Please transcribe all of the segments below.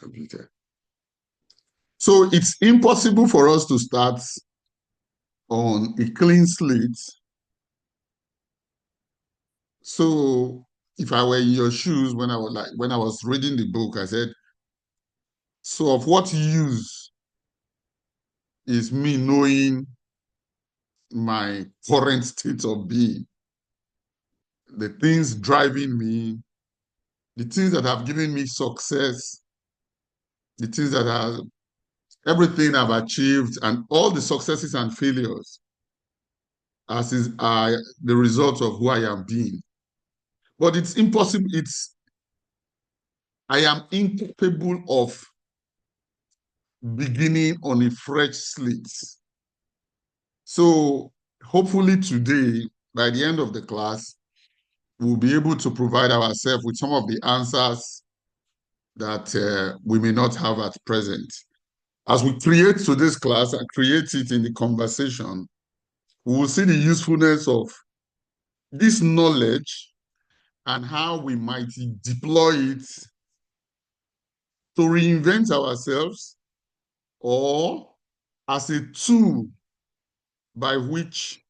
Completed. So it's impossible for us to start on a clean slate. So if I were in your shoes when I was reading the book, I said, so of what use is me knowing my current state of being, the things driving me, the things that have given me success, the things that are everything I've achieved, and all the successes and failures as is the result of who I am being. But it's impossible. I am incapable of beginning on a fresh slate. So hopefully today, by the end of the class, we'll be able to provide ourselves with some of the answers that we may not have at present. As we create today's class and create it in the conversation, we will see the usefulness of this knowledge and how we might deploy it to reinvent ourselves or as a tool by which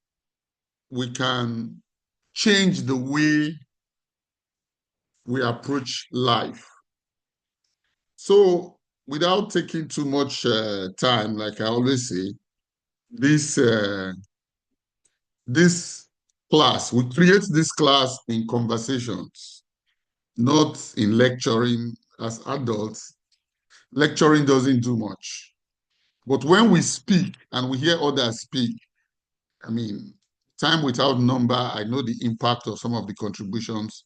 we can change the way we approach life. So, without taking too much time, like I always say, this this class, we create this class in conversations, not in lecturing. As adults, lecturing doesn't do much. But when we speak and we hear others speak, I mean, time without number, I know the impact of some of the contributions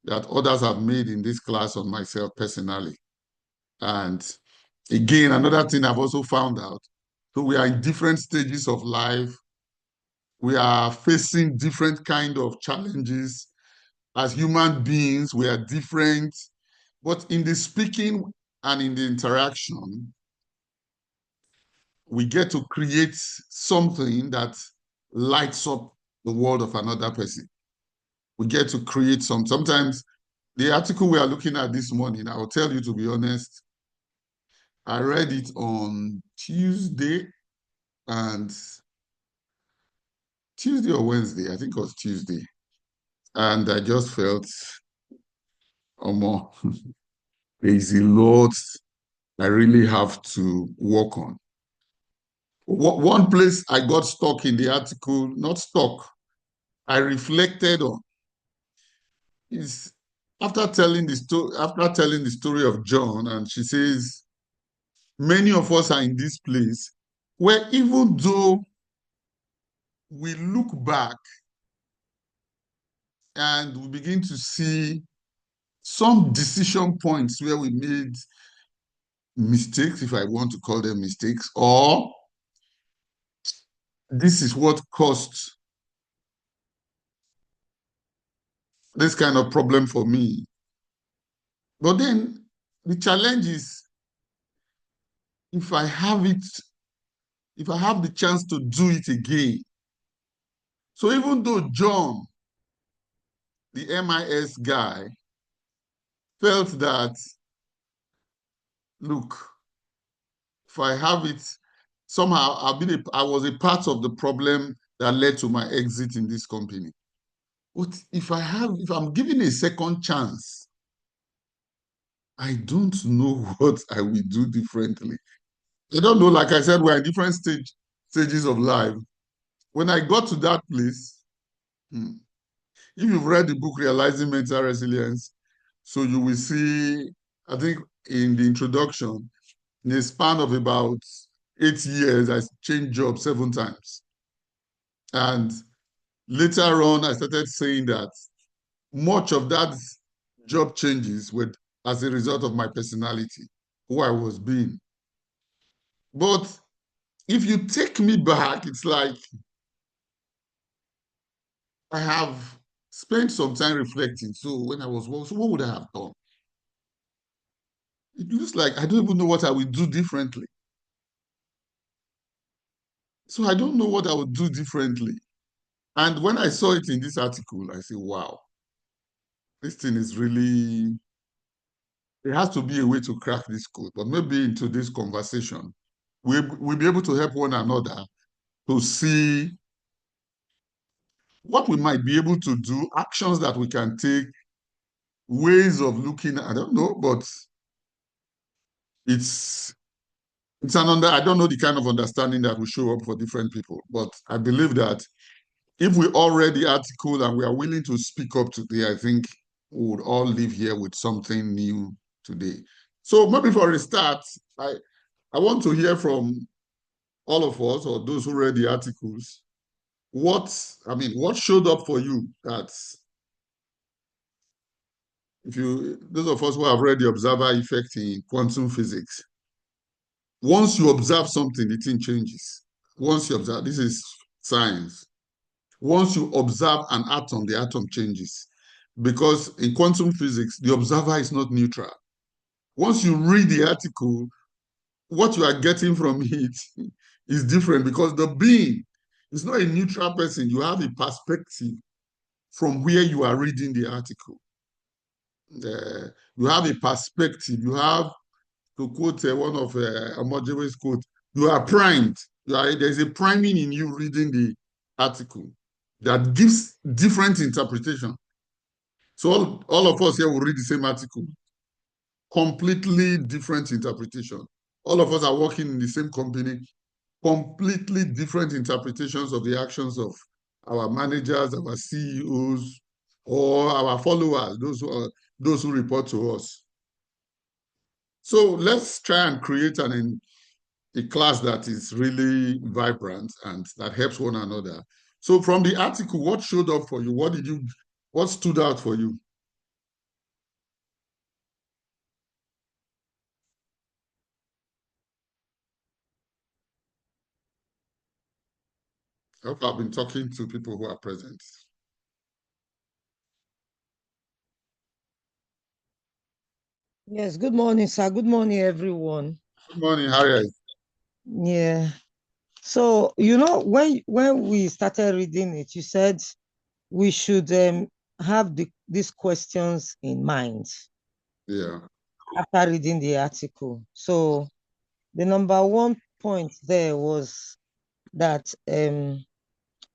that others have made in this class on myself personally. And again, another thing I've also found out, so we are in different stages of life. We are facing different kind of challenges. As human beings, we are different. But in the speaking and in the interaction, we get to create something that lights up the world of another person. We get to create sometimes the article we are looking at this morning, I'll tell you to be honest, I read it on Tuesday and Tuesday or Wednesday, I think it was Tuesday. And I just felt, oh, more, there is a lot I really have to work on. One place I got stuck in the article, not stuck, I reflected on is after telling the story of John, and she says, many of us are in this place where even though we look back and we begin to see some decision points where we made mistakes, if I want to call them mistakes, or this is what caused this kind of problem for me. But then the challenge is if I have it, if I have the chance to do it again. So even though John, the MIS guy, felt that, look, if I have it, somehow I was a part of the problem that led to my exit in this company. But if I'm given a second chance, I don't know what I will do differently. I don't know, like I said, we're in different stages of life. When I got to that place, if you've read the book Realizing Mental Resilience, so you will see, I think in the introduction, in a span of about 8 years, I changed jobs 7 times. And later on, I started saying that much of that job changes were as a result of my personality, who I was being. But if you take me back, it's like I have spent some time reflecting. So when I was working, so what would I have done? It looks like I don't even know what I would do differently. So I don't know what I would do differently. And when I saw it in this article, I said, wow, this thing is really there has to be a way to crack this code, but maybe into this conversation, we'll be able to help one another to see what we might be able to do, actions that we can take, ways of looking, I don't know, but it's I don't know the kind of understanding that will show up for different people, but I believe that if we all read the article and we are willing to speak up today, I think we would all live here with something new today. So maybe for a start, I want to hear from all of us or those who read the articles. What showed up for you that those of us who have read the observer effect in quantum physics, once you observe something, the thing changes. Once you observe, this is science. Once you observe an atom, the atom changes. Because in quantum physics, the observer is not neutral. Once you read the article, what you are getting from it is different because the being is not a neutral person. You have a perspective from where you are reading the article. You have a perspective. You have, to quote one of Amojewe's quote, you are primed. There's a priming in you reading the article that gives different interpretation. So all of us here will read the same article, completely different interpretation. All of us are working in the same company, completely different interpretations of the actions of our managers, our CEOs, or our followers, those who report to us. So let's try and create a class that is really vibrant and that helps one another. So from the article, what showed up for you? What stood out for you? I've been talking to people who are present. Yes, good morning, sir. Good morning, everyone. Good morning, Harriet. Yeah. So, when we started reading it, you said we should have these questions in mind Yeah. after reading the article. So, the number one point there was that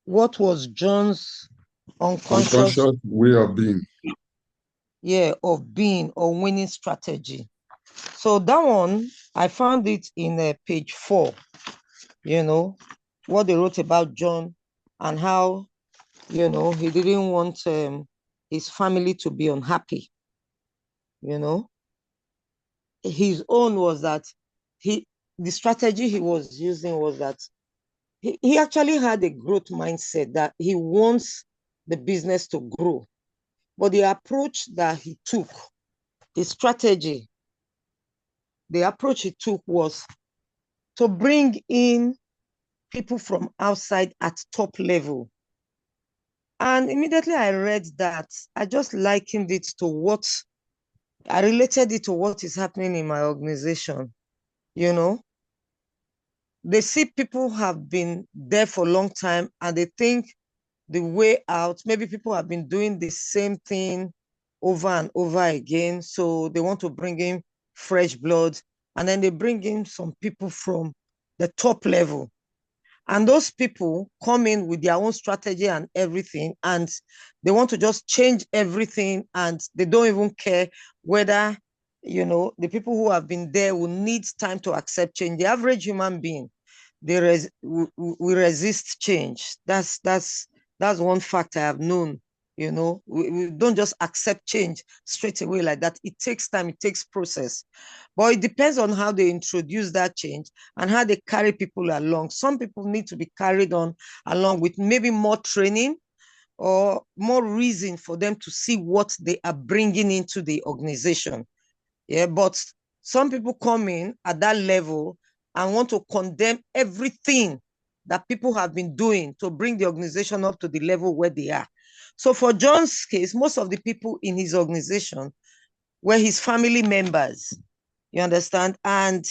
what was John's unconscious Unconscious way of being. of being or winning strategy? So that one, I found it in page 4, what they wrote about John and how, he didn't want his family to be unhappy. His own was that the strategy he was using was that he actually had a growth mindset that he wants the business to grow. But the approach that he took, the strategy, the approach he took was to bring in people from outside at top level. And immediately I read that, I just likened it to I related it to what is happening in my organization. They see people have been there for a long time and they think the way out, maybe people have been doing the same thing over and over again. So they want to bring in fresh blood. And then they bring in some people from the top level. And those people come in with their own strategy and everything, and they want to just change everything, and they don't even care whether, the people who have been there will need time to accept change. The average human being, we resist change. That's one fact I have known. We don't just accept change straight away like that. It takes time, it takes process. But it depends on how they introduce that change and how they carry people along. Some people need to be carried on along with maybe more training or more reason for them to see what they are bringing into the organization. Yeah, but some people come in at that level and want to condemn everything that people have been doing to bring the organization up to the level where they are. So for John's case, most of the people in his organization were his family members. You understand? And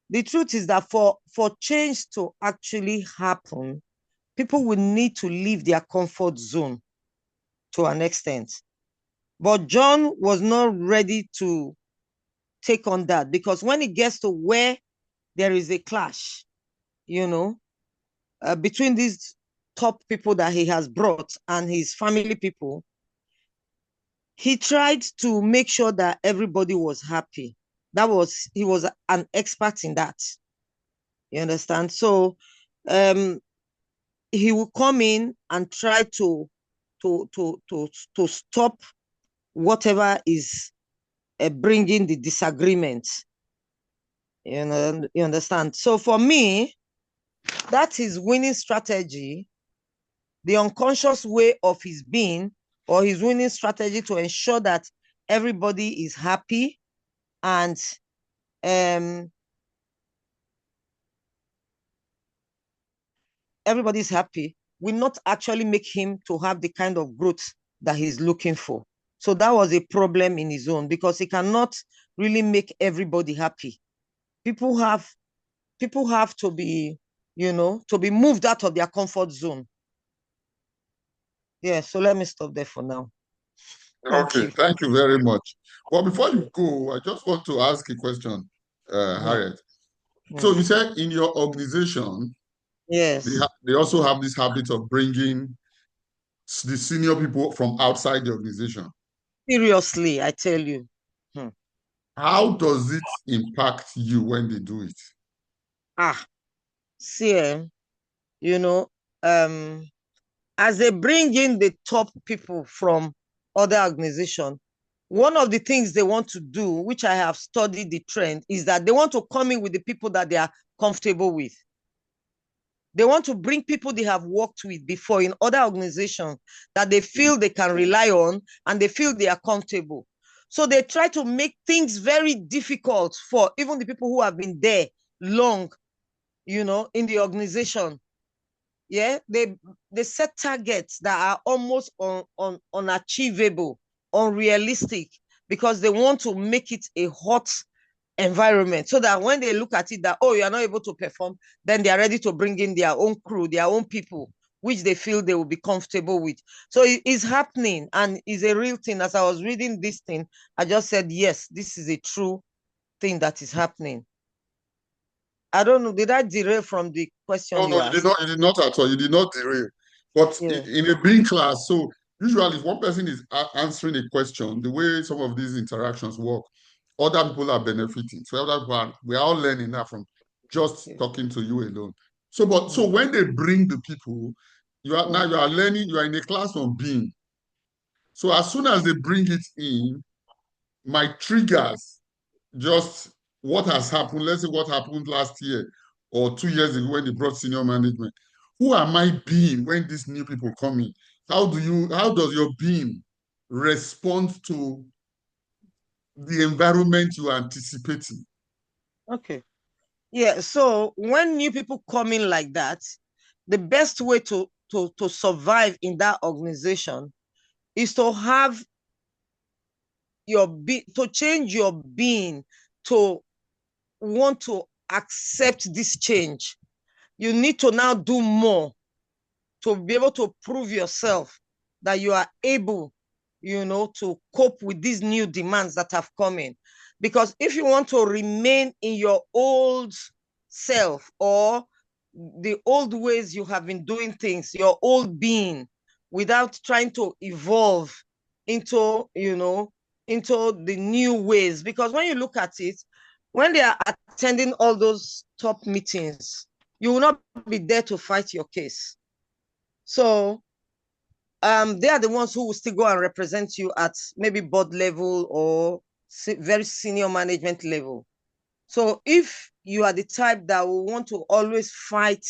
the truth is that for change to actually happen, people will need to leave their comfort zone to an extent. But John was not ready to take on that, because when it gets to where there is a clash, between these top people that he has brought and his family people, he tried to make sure that everybody was happy. He was an expert in that. You understand? So he will come in and try to stop whatever is bringing the disagreement. You understand? So for me, that's his winning strategy, the unconscious way of his being, or his winning strategy to ensure that everybody is happy and everybody's happy, will not actually make him to have the kind of growth that he's looking for. So that was a problem in his own, because he cannot really make everybody happy. People have to be, to be moved out of their comfort zone. Yeah, so let me stop there for now. Okay, thank you very much. Well, before you go, I just want to ask a question, Harriet. So you said in your organization, yes, they also have this habit of bringing the senior people from outside the organization. Seriously, I tell you. How does it impact you when they do it? See, as they bring in the top people from other organizations, one of the things they want to do, which I have studied the trend, is that they want to come in with the people that they are comfortable with. They want to bring people they have worked with before in other organizations that they feel they can rely on and they feel they are comfortable. So they try to make things very difficult for even the people who have been there long, in the organization. Yeah, they set targets that are almost unachievable, unrealistic, because they want to make it a hot environment, so that when they look at it that, oh, you are not able to perform, then they are ready to bring in their own crew, their own people, which they feel they will be comfortable with. So it is happening and is a real thing. As I was reading this thing, I just said, yes, this is a true thing that is happening. I don't know, did I derail from the question you asked? You did not at all. You did not derail. But in a being class, so usually if one person is answering a question, the way some of these interactions work, other people are benefiting. So we are all learning that from just talking to you alone. So, so when they bring the people, you are learning, you are in a class on being. So as soon as they bring it in, my triggers, just what has happened, let's say what happened last year or 2 years ago when they brought senior management. Who am I being when these new people come in? How does your being respond to the environment you are anticipating? Okay. Yeah, so when new people come in like that, the best way to survive in that organization is to have to change your being to want to accept this change. You need to now do more to be able to prove yourself that you are able, to cope with these new demands that have come in. Because if you want to remain in your old self or the old ways you have been doing things, your old being, without trying to evolve into, into the new ways. Because when you look at it, when they are attending all those top meetings, you will not be there to fight your case. So they are the ones who will still go and represent you at maybe board level or very senior management level. So if you are the type that will want to always fight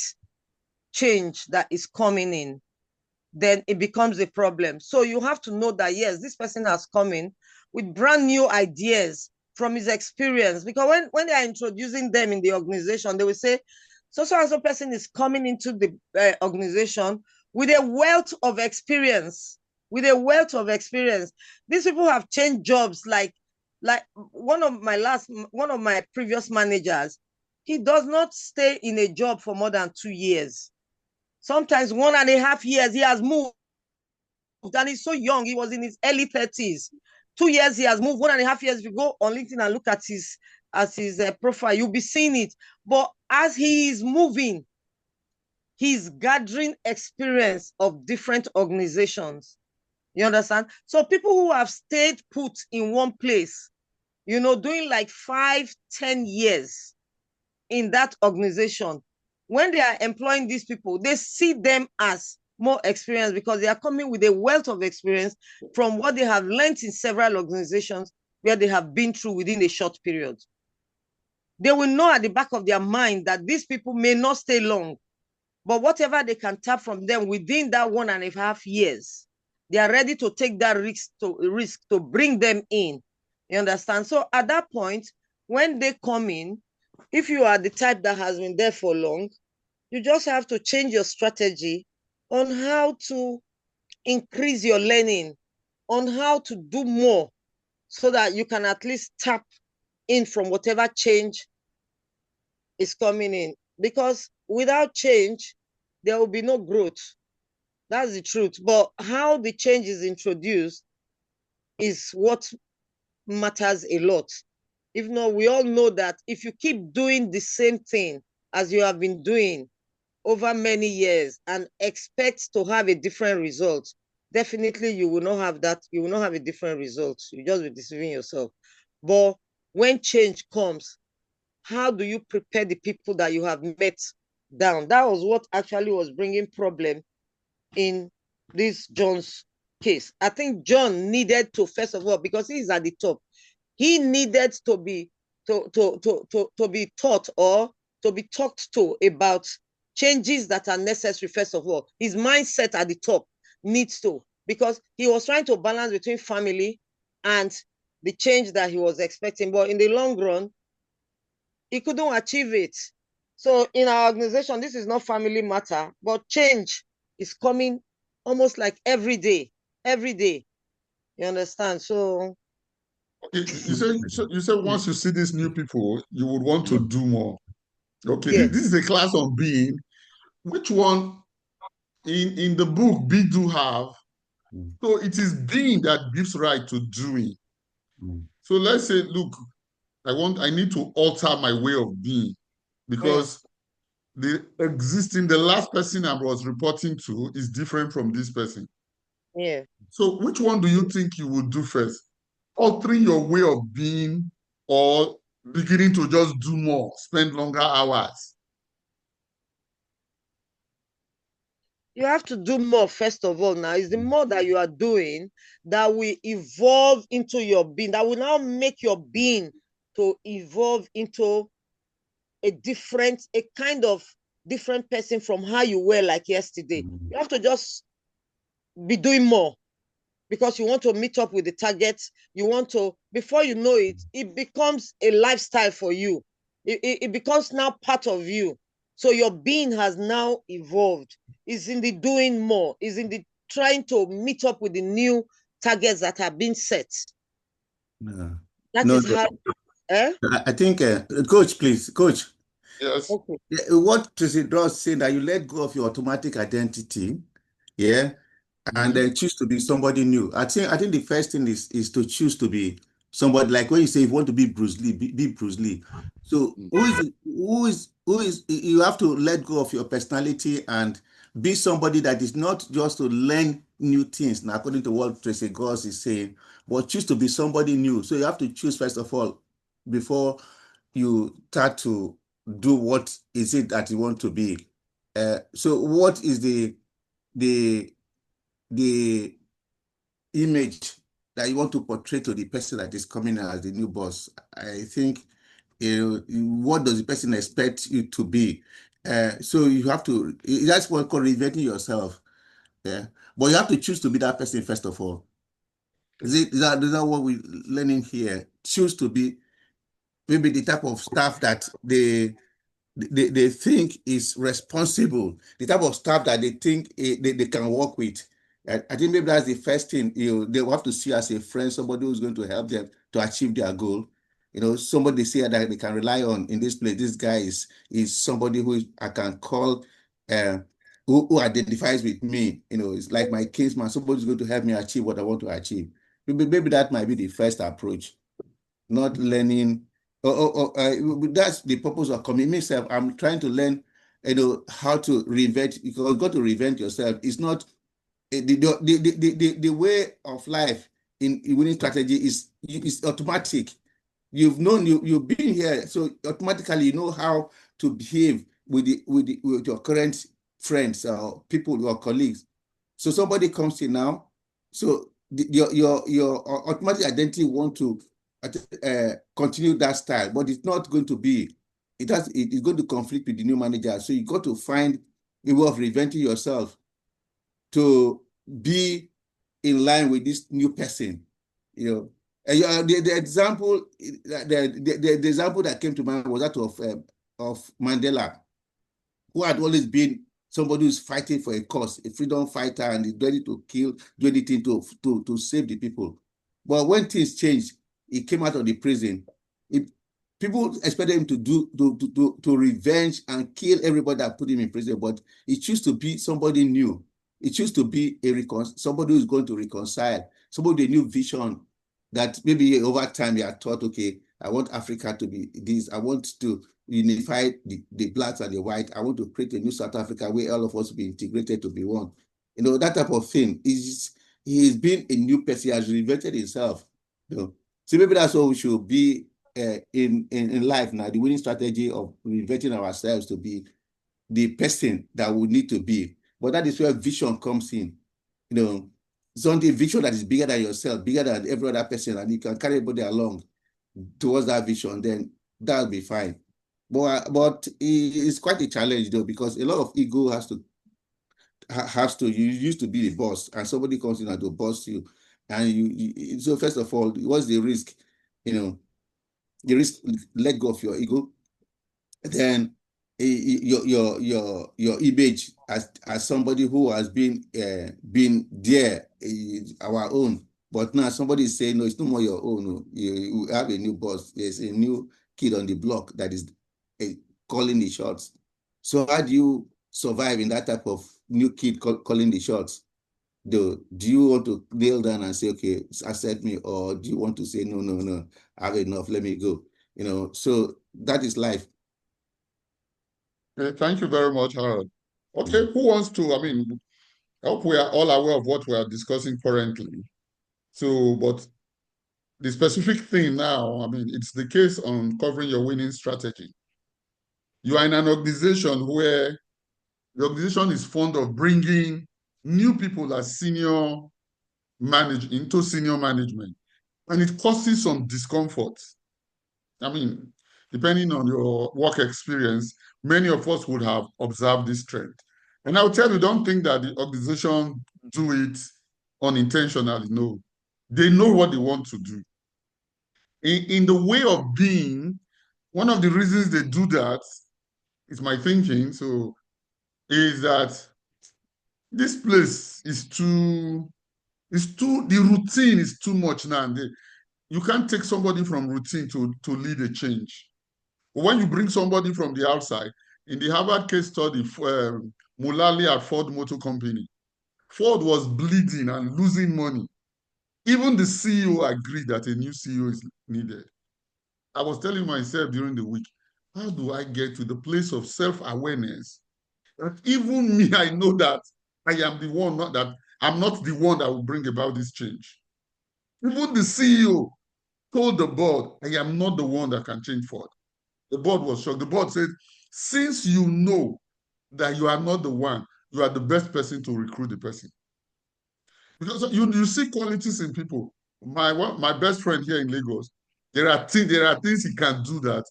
change that is coming in, then it becomes a problem. So you have to know that, yes, this person has come in with brand new ideas from his experience. Because when they are introducing them in the organization, they will say, so-and-so person is coming into the organization with a wealth of experience. These people have changed jobs. Like one of my previous managers, he does not stay in a job for more than 2 years. Sometimes 1.5 years, he has moved and he's so young. He was in his early 30s. 2 years he has moved, 1.5 years. If you go on LinkedIn and look at his profile, you'll be seeing it. But as he is moving, he's gathering experience of different organizations. You understand? So people who have stayed put in one place, doing like 5-10 years in that organization, when they are employing these people, they see them as more experienced because they are coming with a wealth of experience from what they have learned in several organizations where they have been through within a short period. They will know at the back of their mind that these people may not stay long, but whatever they can tap from them within that 1.5 years, they are ready to take that risk to bring them in. You understand? So at that point, when they come in, if you are the type that has been there for long, you just have to change your strategy on how to increase your learning, on how to do more so that you can at least tap in from whatever change is coming in. Because without change, there will be no growth. That's the truth. But how the change is introduced is what matters a lot. If not, we all know that if you keep doing the same thing as you have been doing over many years and expect to have a different result, definitely you will not have that. You will not have a different result. You just be deceiving yourself. But when change comes, how do you prepare the people that you have met down? That was what actually was bringing problem in this John's case. I think John needed to, first of all, because he's at the top, he needed to be taught or to be talked to about changes that are necessary. First of all, his mindset at the top needs to, because he was trying to balance between family and the change that he was expecting, but in the long run, he couldn't achieve it. So in our organization, this is not family matter, but change is coming almost like every day. You understand? So you said once you see these new people, you would want to do more. Okay, yes. this is a class on being. Which one in the book Be Do Have? So it is being that gives right to doing. So let's say, look, I need to alter my way of being because the last person I was reporting to is different from this person. Yeah. So which one do you think you would do first? Altering your way of being or beginning to just do more, spend longer hours? You have to do more, first of all. Now, it's the more that you are doing that will evolve into your being, that will now make your being to evolve into a kind of different person from how you were like yesterday. You have to just be doing more because you want to meet up with the targets. You want to, before you know it, it becomes a lifestyle for you. It becomes now part of you. So your being has now evolved. Is in the doing more, is in the trying to meet up with the new targets that have been set. No. That is how. I think, Coach, please, Coach. Yes. Okay. What Tracy Ross saying that you let go of your automatic identity, yeah, and then choose to be somebody new. I think the first thing is to choose to be somebody, like when you say you want to be Bruce Lee, be Bruce Lee. So who is you have to let go of your personality and be somebody that is not just to learn new things, now according to what Tracy Goss is saying, but choose to be somebody new. So you have to choose first of all before you start to do what is it that you want to be. So what is the image that you want to portray to the person that is coming as the new boss? I think, what does the person expect you to be? So you have to, that's what called reinventing yourself. Yeah. But you have to choose to be that person first of all. Is that what we're learning here? Choose to be maybe the type of staff that they think is responsible, the type of staff that they think they can work with. I think maybe that's the first thing. They will have to see as a friend, somebody who's going to help them to achieve their goal. Somebody they say that they can rely on in this place. This guy is somebody who I can call who identifies with me. It's like my kinsman. Somebody's going to help me achieve what I want to achieve. Maybe that might be the first approach, not learning. That's the purpose of committing myself. I'm trying to learn, how to reinvent. Because you've got to reinvent yourself. It's not the way of life in winning strategy is automatic. You've been here, so automatically you know how to behave with your current friends or people or colleagues. So somebody comes in now, so your automatic identity want to continue that style, but it's not going to be. It's going to conflict with the new manager. So you got to find a way of reinventing yourself to be in line with this new person. The example that came to mind was that of Mandela, who had always been somebody who's fighting for a cause, a freedom fighter, and is ready to do anything to save the people. But when things changed, he came out of the prison. People expected him to revenge and kill everybody that put him in prison, but he chose to be somebody new. It chose to be somebody who's going to reconcile, somebody with a new vision that maybe over time you are taught, okay, I want Africa to be this. I want to unify the blacks and the white. I want to create a new South Africa where all of us will be integrated to be one. That type of thing. He's been a new person. He has reinvented himself. So maybe that's what we should be in life now. The winning strategy of reinventing ourselves to be the person that we need to be. But that is where vision comes in. Something vision that is bigger than yourself, bigger than every other person, and you can carry everybody along towards that vision, then that'll be fine. But it's quite a challenge though, because a lot of ego you used to be the boss, and somebody comes in and to boss you, and so first of all, what's the risk? The risk, let go of your ego, then your image as somebody who has been there, our own, but now somebody is saying, no, it's no more your own. You have a new boss. There's a new kid on the block that is calling the shots. So how do you survive in that type of new kid calling the shots? Do you want to kneel down and say, okay, accept me, or do you want to say, no, I have enough, let me go? So that is life. Thank you very much, Harold. Okay, who wants to, I hope we are all aware of what we are discussing currently. So, but the specific thing now, it's the case on covering your winning strategy. You are in an organization where the organization is fond of bringing new people as into senior management, and it causes some discomfort. Depending on your work experience, many of us would have observed this trend. And I'll tell you, don't think that the organization do it unintentionally. No, they know what they want to do. In the way of being, one of the reasons they do that is my thinking. So, is that this place is the routine is too much now. You can't take somebody from routine to lead a change. When you bring somebody from the outside, in the Harvard case study, Mullally at Ford Motor Company, Ford was bleeding and losing money. Even the CEO agreed that a new CEO is needed. I was telling myself during the week, how do I get to the place of self-awareness that even me, I know that I am the one, not that I'm not the one that will bring about this change. Even the CEO told the board, I am not the one that can change Ford. The board was shocked. The board said, since you know that you are not the one, you are the best person to recruit the person. Because you see qualities in people. My best friend here in Lagos, there are things he can do that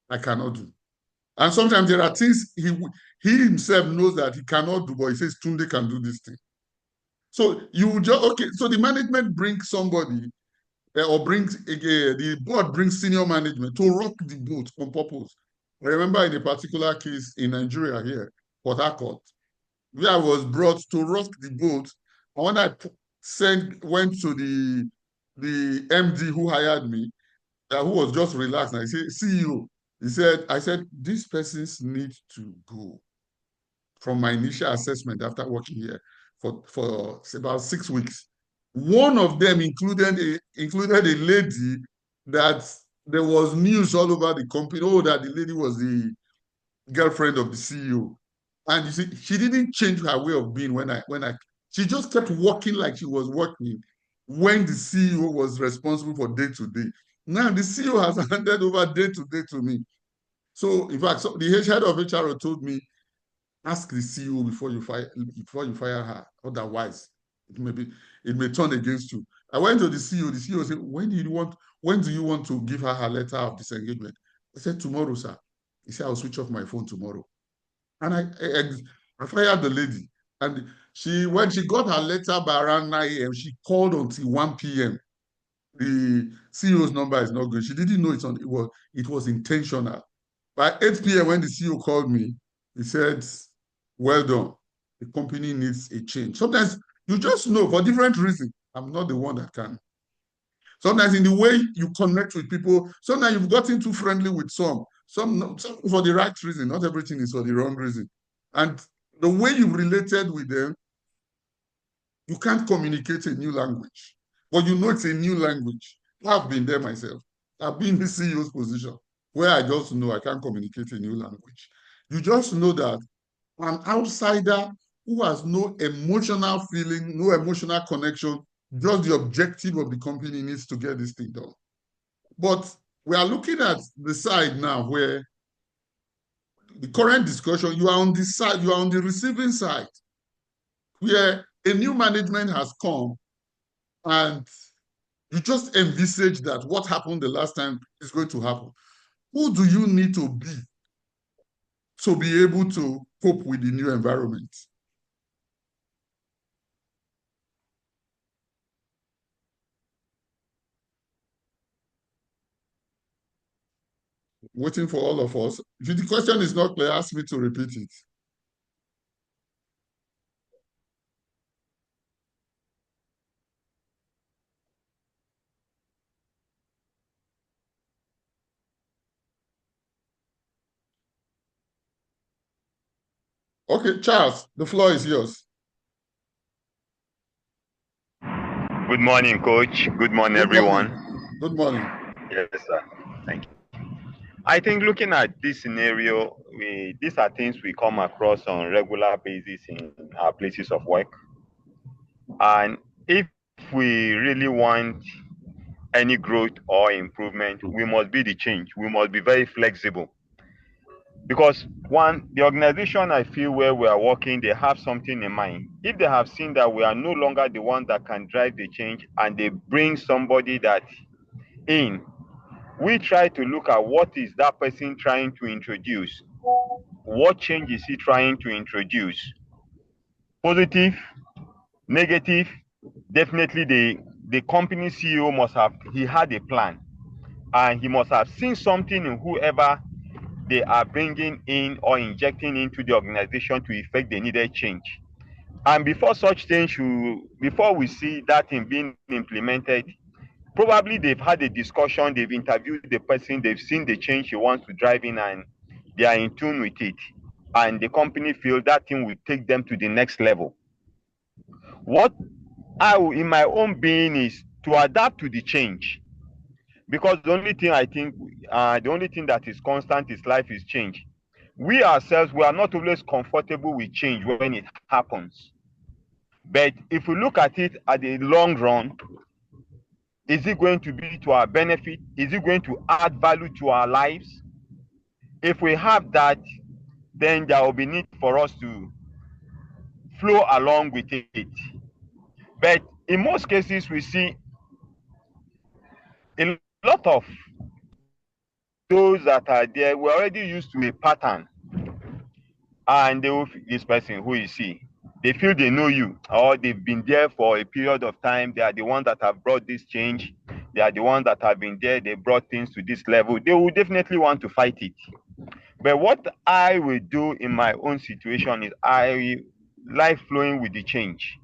I cannot do. And sometimes there are things he himself knows that he cannot do, but he says, Tunde can do this thing. So so the management brings somebody or the board brings senior management to rock the boat on purpose. I remember in a particular case in Nigeria here, Port Harcourt, where I was brought to rock the boat. And when I went to the MD who hired me, who was just relaxed, and I said, CEO, I said, these persons need to go. from my initial assessment after working here for about 6 weeks. One of them included a lady that there was news all over the company, oh, that the lady was the girlfriend of the CEO. And you see, she didn't change her way of being she just kept working like she was working when the CEO was responsible for day-to-day. Now the CEO has handed over day-to-day to me. So in fact, the head of HRO told me, ask the CEO before you fire her. Otherwise, it may turn against you. I went to the CEO. The CEO said, when do you want to give her letter of disengagement? I said, tomorrow, sir. He said, I'll switch off my phone tomorrow. And I fired the lady. And when she got her letter by around 9 a.m., she called until 1 p.m. The CEO's number is not good. She didn't know it was intentional. By 8 p.m., when the CEO called me, he said, well done. The company needs a change. Sometimes you just know for different reasons. I'm not the one that can. Sometimes in the way you connect with people, sometimes you've gotten too friendly with some for the right reason. Not everything is for the wrong reason. And the way you've related with them, you can't communicate a new language. But you know it's a new language. I've been there myself. I've been in the CEO's position where I just know I can't communicate a new language. You just know that an outsider who has no emotional feeling, no emotional connection, just the objective of the company needs to get this thing done. But we are looking at the side now where the current discussion, you are on the side, you are on the receiving side, where a new management has come and you just envisage that what happened the last time is going to happen. Who do you need to be able to cope with the new environment? Waiting for all of us. If the question is not clear, ask me to repeat it. Okay, Charles, the floor is yours. Good morning, Coach. Good morning, everyone. Good morning. Yes, sir. Thank you. I think looking at this scenario, these are things we come across on a regular basis in our places of work. And if we really want any growth or improvement, we must be the change. We must be very flexible. Because one, the organization I feel where we are working, they have something in mind. If they have seen that we are no longer the one that can drive the change and they bring somebody that in, we try to look at what is that person trying to introduce. What change is he trying to introduce? Positive, negative, definitely the company CEO he had a plan and he must have seen something in whoever they are bringing in or injecting into the organization to effect the needed change. And before such change, before we see that thing being implemented, probably they've had a discussion, they've interviewed the person, they've seen the change he wants to drive in and they are in tune with it. And the company feels that thing will take them to the next level. What I will, in my own being, is to adapt to the change. Because the only thing I think, the only thing that is constant is life is change. We ourselves, we are not always comfortable with change when it happens. But if we look at it at the long run, is it going to be to our benefit? Is it going to add value to our lives? If we have that, then there will be need for us to flow along with it. But in most cases, we see a lot of those that are there, we're already used to a pattern. And they will, this person, who is he? They feel they know you, or they've been there for a period of time. They are the ones that have brought this change. They are the ones that have been there. They brought things to this level. They will definitely want to fight it. But what I will do in my own situation is I like flowing with the change.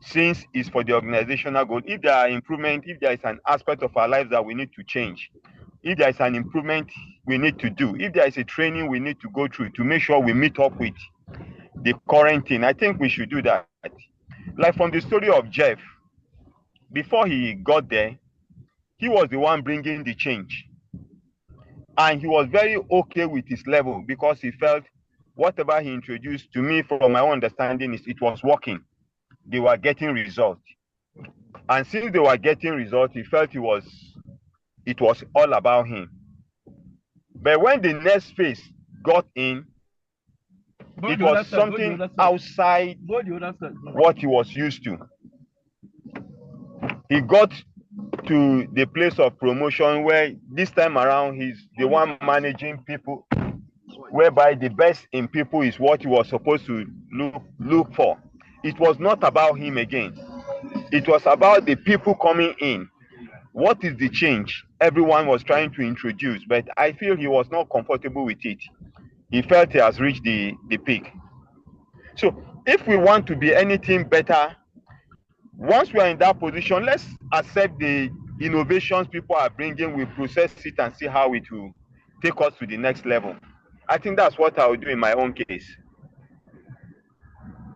Since it's for the organizational goal, if there are improvements, if there is an aspect of our lives that we need to change, if there is an improvement we need to do, if there is a training we need to go through to make sure we meet up with the current thing. I think we should do that. Like from the story of Jeff, before he got there, he was the one bringing the change. And he was very okay with his level because he felt whatever he introduced, to me, from my own understanding, is it was working. They were getting results. And since they were getting results, he felt it was all about him. But when the next phase got in, it was something outside what he was used to. He got to the place of promotion where this time around he's the one managing people, whereby the best in people is what he was supposed to look for. It was not about him again. It was about the people coming in. What is the change everyone was trying to introduce? But I feel he was not comfortable with it. He felt he has reached the peak. So if we want to be anything better, once we are in that position, let's accept the innovations people are bringing, we process it and see how it will take us to the next level. I think that's what I will do in my own case.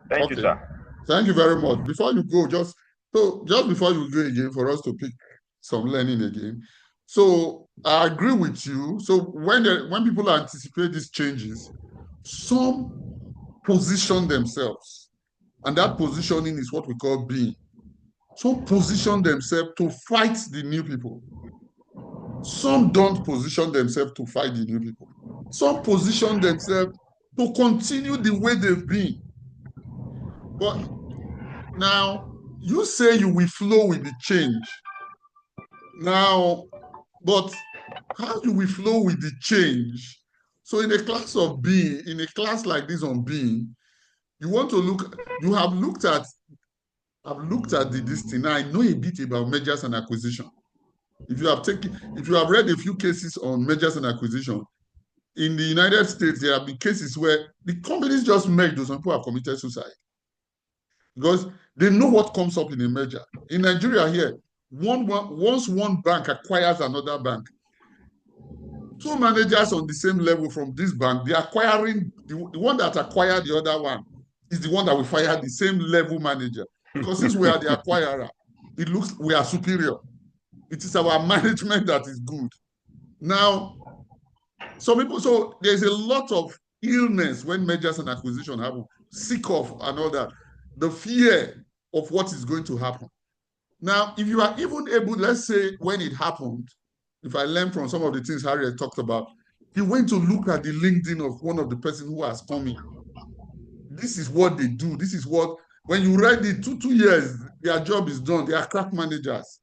Thank you, sir. Thank you very much. Before you go, just before you go again, for us to pick some learning again. So I agree with you. So when people anticipate these changes, some position themselves, and that positioning is what we call being. Some position themselves to fight the new people. Some don't position themselves to fight the new people. Some position themselves to continue the way they've been. But now, you say you will flow with the change. Now, but how do we flow with the change? So in a class of being, in a class like this on being, you want to look, you have looked at, I've looked at this thing. I know a bit about mergers and acquisition. If you have read a few cases on mergers and acquisition, in the United States, there have been cases where the companies just merged, those people have committed suicide. Because they know what comes up in a merger. In Nigeria here, once one bank acquires another bank, two managers on the same level from this bank, they're acquiring, the one that acquired the other one is the one that will fire the same level manager. Because since we are the acquirer, it looks we are superior. It is our management that is good. Now, so there's a lot of illness when mergers and acquisition happen, sick of and all that. The fear of what is going to happen. Now, if you are even able, let's say when it happened, if I learn from some of the things Harriet talked about, he went to look at the LinkedIn of one of the person who has come in. This is what they do. This is what, when you read it, 2 years, their job is done. They are crack managers.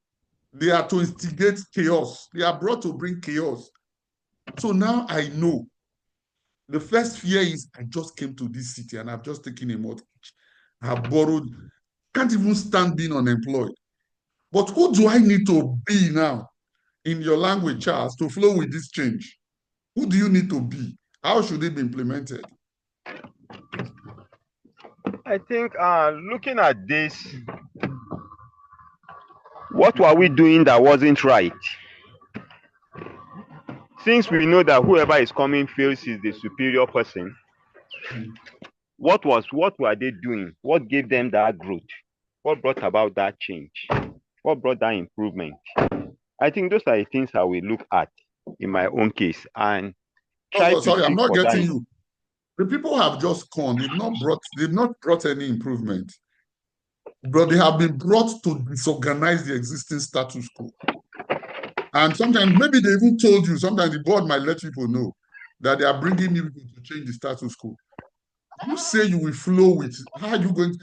They are to instigate chaos. They are brought to bring chaos. So now I know. The first fear is I just came to this city and I've just taken a mortgage. I have borrowed, can't even stand being unemployed. But who do I need to be now, in your language, Charles, to flow with this change? Who do you need to be? How should it be implemented? I think looking at this, what were we doing that wasn't right? Since we know that whoever is coming feels is the superior person, what were they doing? What gave them that growth? What brought about that change? What brought that improvement? I think those are the things I will look at in my own case and try to. Sorry, I'm not getting you. The people have just come. They've not brought any improvement, but they have been brought to disorganize the existing status quo. And sometimes maybe they even told you. Sometimes the board might let people know that they are bringing new people to change the status quo. You say you will flow with. How are you going?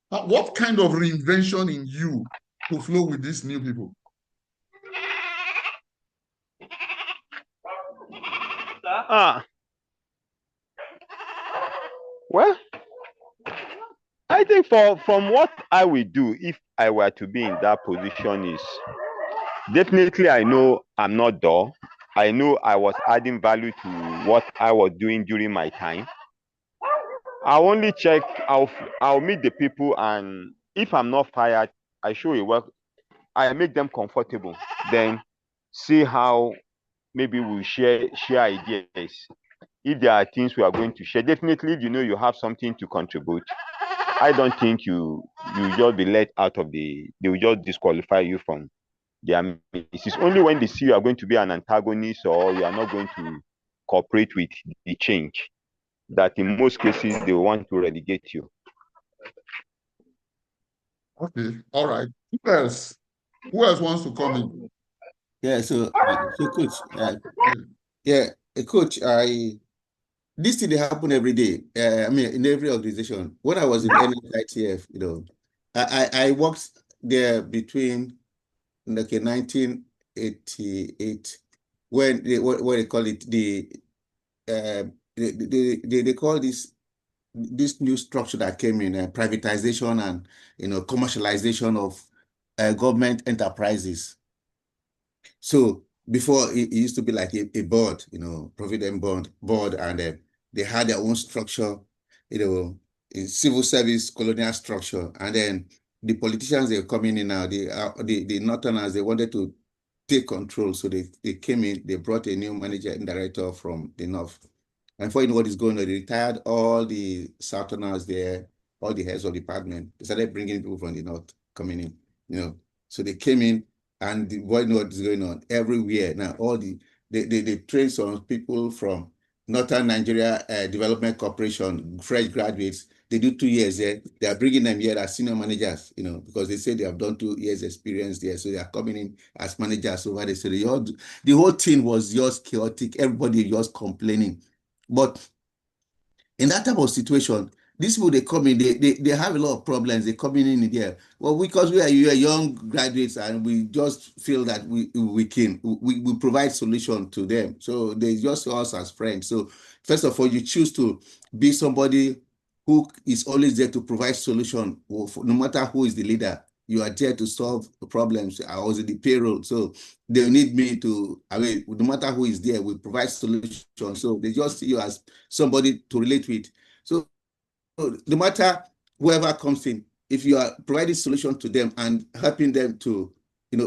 What kind of reinvention in you to flow with these new people? Well, I think from what I will do if I were to be in that position is definitely I know I'm not dull. I know I was adding value to what I was doing during my time. I'll only check, I'll meet the people, and if I'm not fired, I show it work. I make them comfortable. Then see how maybe we'll share ideas. if there are things we are going to share, definitely, if you know you have something to contribute, I don't think you just be let out of they will just disqualify you from their meetings. It's only when they see you are going to be an antagonist or you are not going to cooperate with the change that in most cases they want to relegate you. Okay, all right. Who else? Who else wants to come in? Yeah, so coach, coach, this thing they happen every day. I mean, in every organization. When I was in NSITF, I worked there between like in 1988 when what they call it they call this new structure that came in, privatization and commercialization of government enterprises. So before it used to be like a board, provident board, and they had their own structure, a civil service colonial structure, and then the politicians they were coming in now, the Northerners, they wanted to take control, so they came in, they brought a new manager and director from the North. And for you know what is going on, they retired all the Southerners there, all the heads of department. They started bringing people from the North coming in, so they came in. And what is going on everywhere now? All they train some people from Northern Nigeria Development Corporation, fresh graduates. They do 2 years there. They are bringing them here as senior managers, because they say they have done 2 years experience there. So they are coming in as managers over there. So the whole thing was just chaotic. Everybody just complaining. But in that type of situation, these people, they come in, they have a lot of problems. They come in there. Well, because we are young graduates and we just feel that we provide solution to them. So they just see us as friends. So first of all, you choose to be somebody who is always there to provide solution. No matter who is the leader, you are there to solve the problems. I was in the payroll, so they need me to, no matter who is there, we provide solutions. So they just see you as somebody to relate with. So no matter whoever comes in, if you are providing solution to them and helping them to,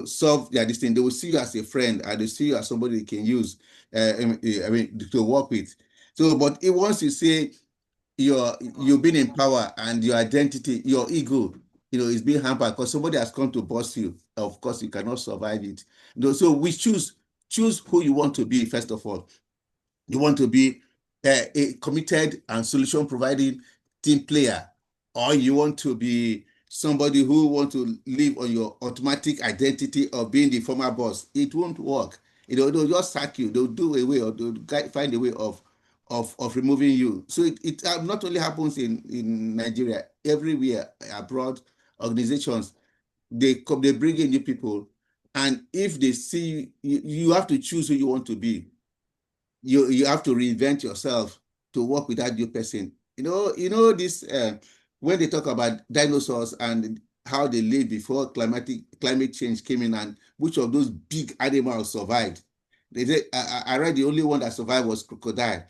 solve their destiny, they will see you as a friend and they see you as somebody they can use, to work with. So, but once you say you've been in power and your identity, your ego, is being hampered because somebody has come to boss you, of course you cannot survive it. So we choose who you want to be. First of all, you want to be a committed and solution providing team player, or you want to be somebody who want to live on your automatic identity of being the former boss. It won't work. They'll just sack you. They'll do a way, or they'll find a way of removing you. So it not only happens in Nigeria, everywhere abroad, organizations, they bring in new people, and if they see you have to choose who you want to be. You have to reinvent yourself to work with that new person. This when they talk about dinosaurs and how they lived before climate change came in, and which of those big animals survived. They say I read the only one that survived was crocodile.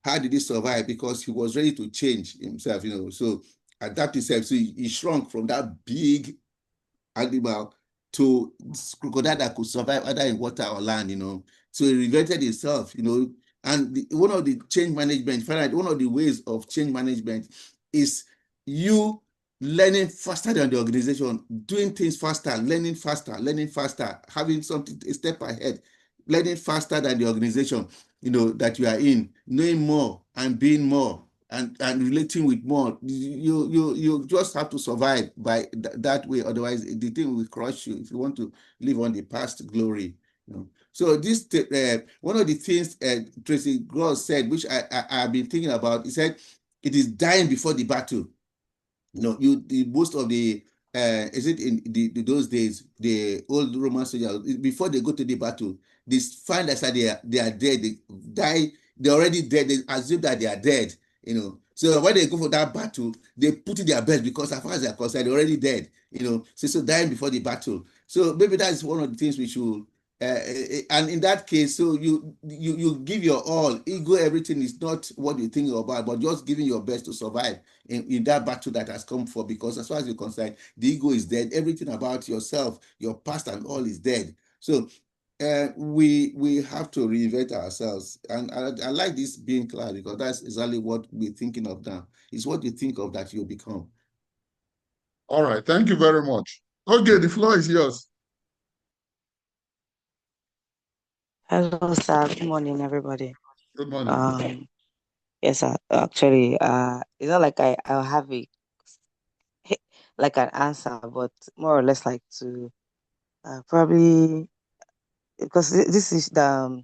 How did he survive? Because he was ready to change himself. So adapt himself. So he shrunk from that big animal to crocodile that could survive either in water or land. So he reinvented himself, and one of the change management, one of the ways of change management is you learning faster than the organization, doing things faster, learning faster, having something a step ahead, learning faster than the organization, that you are in, knowing more and being more and relating with more. You just have to survive by that way. Otherwise, the thing will crush you if you want to live on the past glory. So this one of the things Tracy Gross said, which I've been thinking about, he said it is dying before the battle. Most of the is it in those days, the old Roman soldiers, before they go to the battle, they find that they are dead, they die, they're already dead, they assume that they are dead. So when they go for that battle, they put in their best because as far as they're concerned, they're already dead. So dying before the battle. So maybe that's one of the things we should. And in that case, so you give your all. Ego, everything is not what you think about, but just giving your best to survive in that battle that has come for. Because as far as you're concerned, the ego is dead. Everything about yourself, your past and all is dead. So we have to reinvent ourselves. And I like this being clear, because that's exactly what we're thinking of now. It's what you think of that you become. All right. Thank you very much. Okay, the floor is yours. Hello, sir. Good morning, everybody. Good morning. Yes, sir. Actually, it's not like I'll have like an answer, but more or less like to probably, because this is the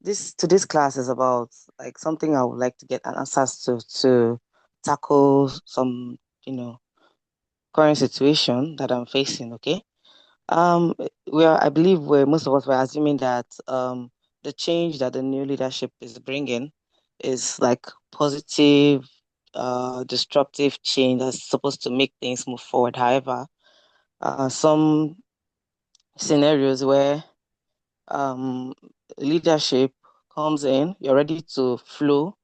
this class is about like something I would like to get an answers to tackle some, current situation that I'm facing. Okay. Um, I believe most of us were assuming that the change that the new leadership is bringing is like positive, destructive change that's supposed to make things move forward. However, some scenarios where um leadership comes in, you're ready to flow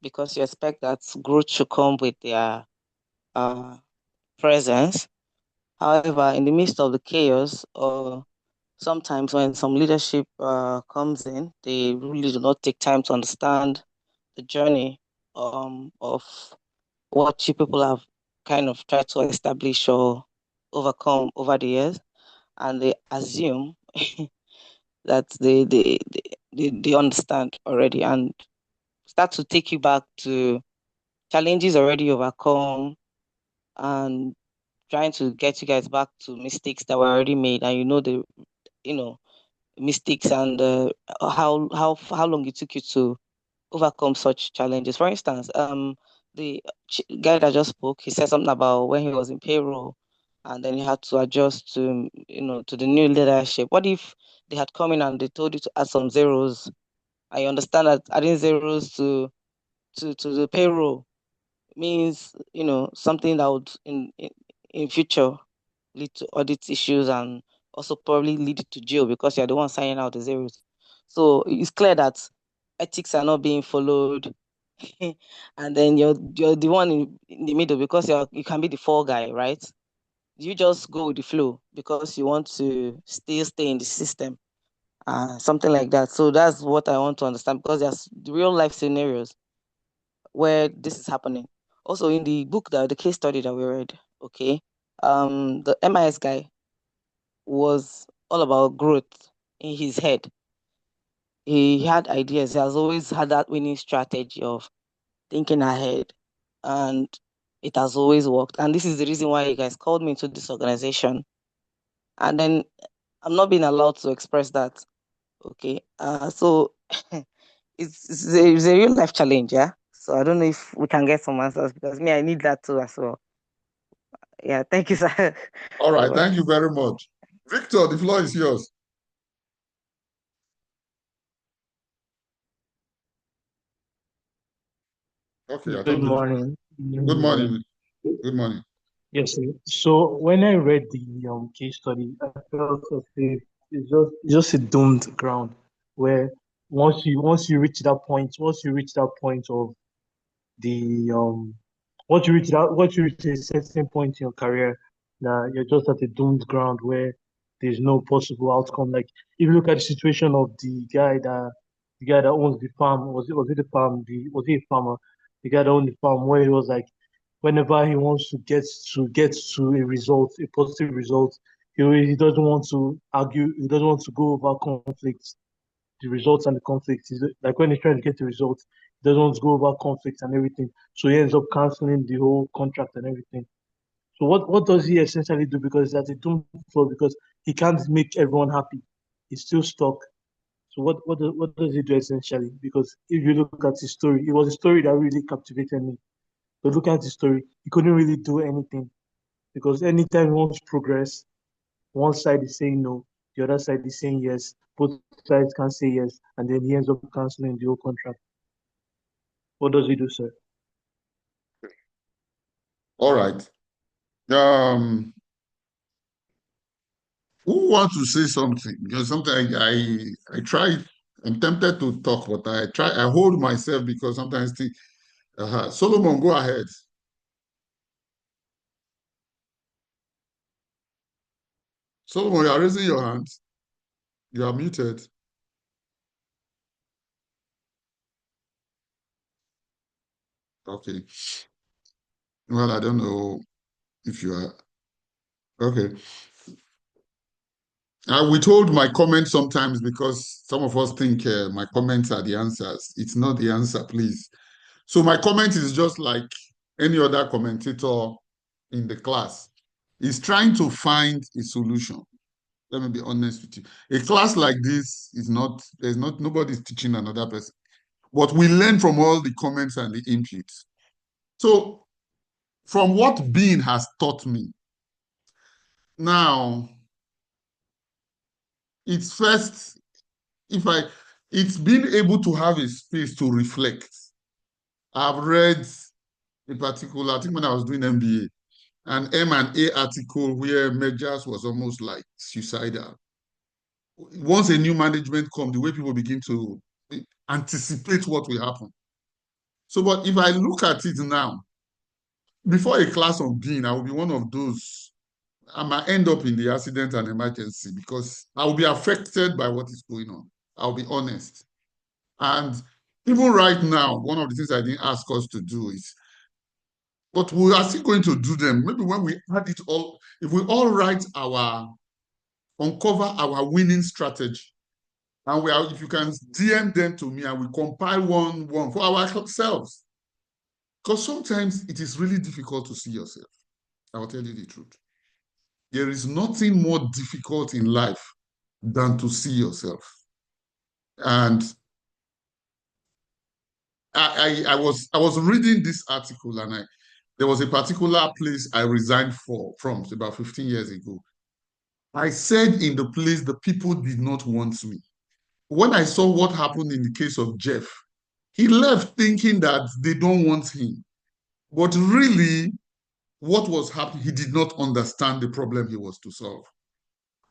because you expect that growth should come with their uh presence. However, in the midst of the chaos, or sometimes when some leadership comes in, they really do not take time to understand the journey of what you people have kind of tried to establish or overcome over the years, and they assume that they understand already and start to take you back to challenges already overcome and trying to get you guys back to mistakes that were already made, and you know mistakes and how long it took you to overcome such challenges. For instance, the guy that just spoke, he said something about when he was in payroll, and then he had to adjust to to the new leadership. What if they had come in and they told you to add some zeros? I understand that adding zeros to the payroll means something that would in future lead to audit issues and also probably lead to jail because you're the one signing out the zeros. So it's clear that ethics are not being followed. And then you're the one in the middle because you can be the fall guy, right? You just go with the flow because you want to still stay in the system, something like that. So that's what I want to understand, because there's real life scenarios where this is happening. Also, in the book, the case study that we read, okay, the MIS guy was all about growth in his head. He had ideas. He has always had that winning strategy of thinking ahead, and it has always worked. And this is the reason why you guys called me into this organization. And then I'm not being allowed to express that. Okay. So it's a real life challenge, yeah. So I don't know if we can get some answers, because me, I need that too as well. Yeah, thank you, sir. All right. Thank you very much. Victor, the floor is yours. Okay, I Good thought morning. good morning. Good morning. Yes, sir. So when I read the case study, I felt as if it's just a doomed ground where once you reach that point of the once you reach a certain point in your career, that you're just at a doomed ground where there's no possible outcome. Like if you look at the situation of the guy that owns the farm, was it the farm? Was he a farmer? The guy that owned the farm, where he was like, whenever he wants to get to a result, a positive result, he doesn't want to argue, he doesn't want to go over conflicts, the results and the conflicts. Like when he's trying to get the results, he doesn't want to go over conflicts and everything. So he ends up canceling the whole contract and everything. So what does he essentially do? Because that's a doomfall, because he can't make everyone happy. He's still stuck. So what does he do essentially? Because if you look at his story, it was a story that really captivated me. But looking at his story, he couldn't really do anything, because anytime he wants to progress, one side is saying no, the other side is saying yes. Both sides can say yes, and then he ends up canceling the whole contract. What does he do, sir? All right. Who wants to say something? Because sometimes I try, I'm tempted to talk, but I hold myself because sometimes I think, Solomon, go ahead. Solomon, you are raising your hands. You are muted. Okay. Well, I don't know if you are. Okay. I withhold my comments sometimes because some of us think my comments are the answers. It's not the answer, please. So my comment is just like any other commentator in the class. He's trying to find a solution. Let me be honest with you. A class like this is not, nobody's teaching another person. But we learn from all the comments and the inputs. So from what Bean has taught me, now, it's first, it's being able to have a space to reflect. I've read a particular, I think when I was doing MBA, an M&A article where Mejas was almost like suicidal. Once a new management comes, the way people begin to anticipate what will happen. So, but if I look at it now, before a class of Bean, I will be one of those, I might end up in the accident and emergency because I will be affected by what is going on. I'll be honest. And even right now, one of the things I didn't ask us to do is, but we are still going to do them. Maybe when we add it all, if we all uncover our winning strategy, and if you can DM them to me and we compile one for ourselves. Because sometimes it is really difficult to see yourself. I will tell you the truth. There is nothing more difficult in life than to see yourself. And I was reading this article and there was a particular place I resigned from about 15 years ago. I said in the place the people did not want me. When I saw what happened in the case of Jeff, he left thinking that they don't want him. But really, what was happening, he did not understand the problem he was to solve.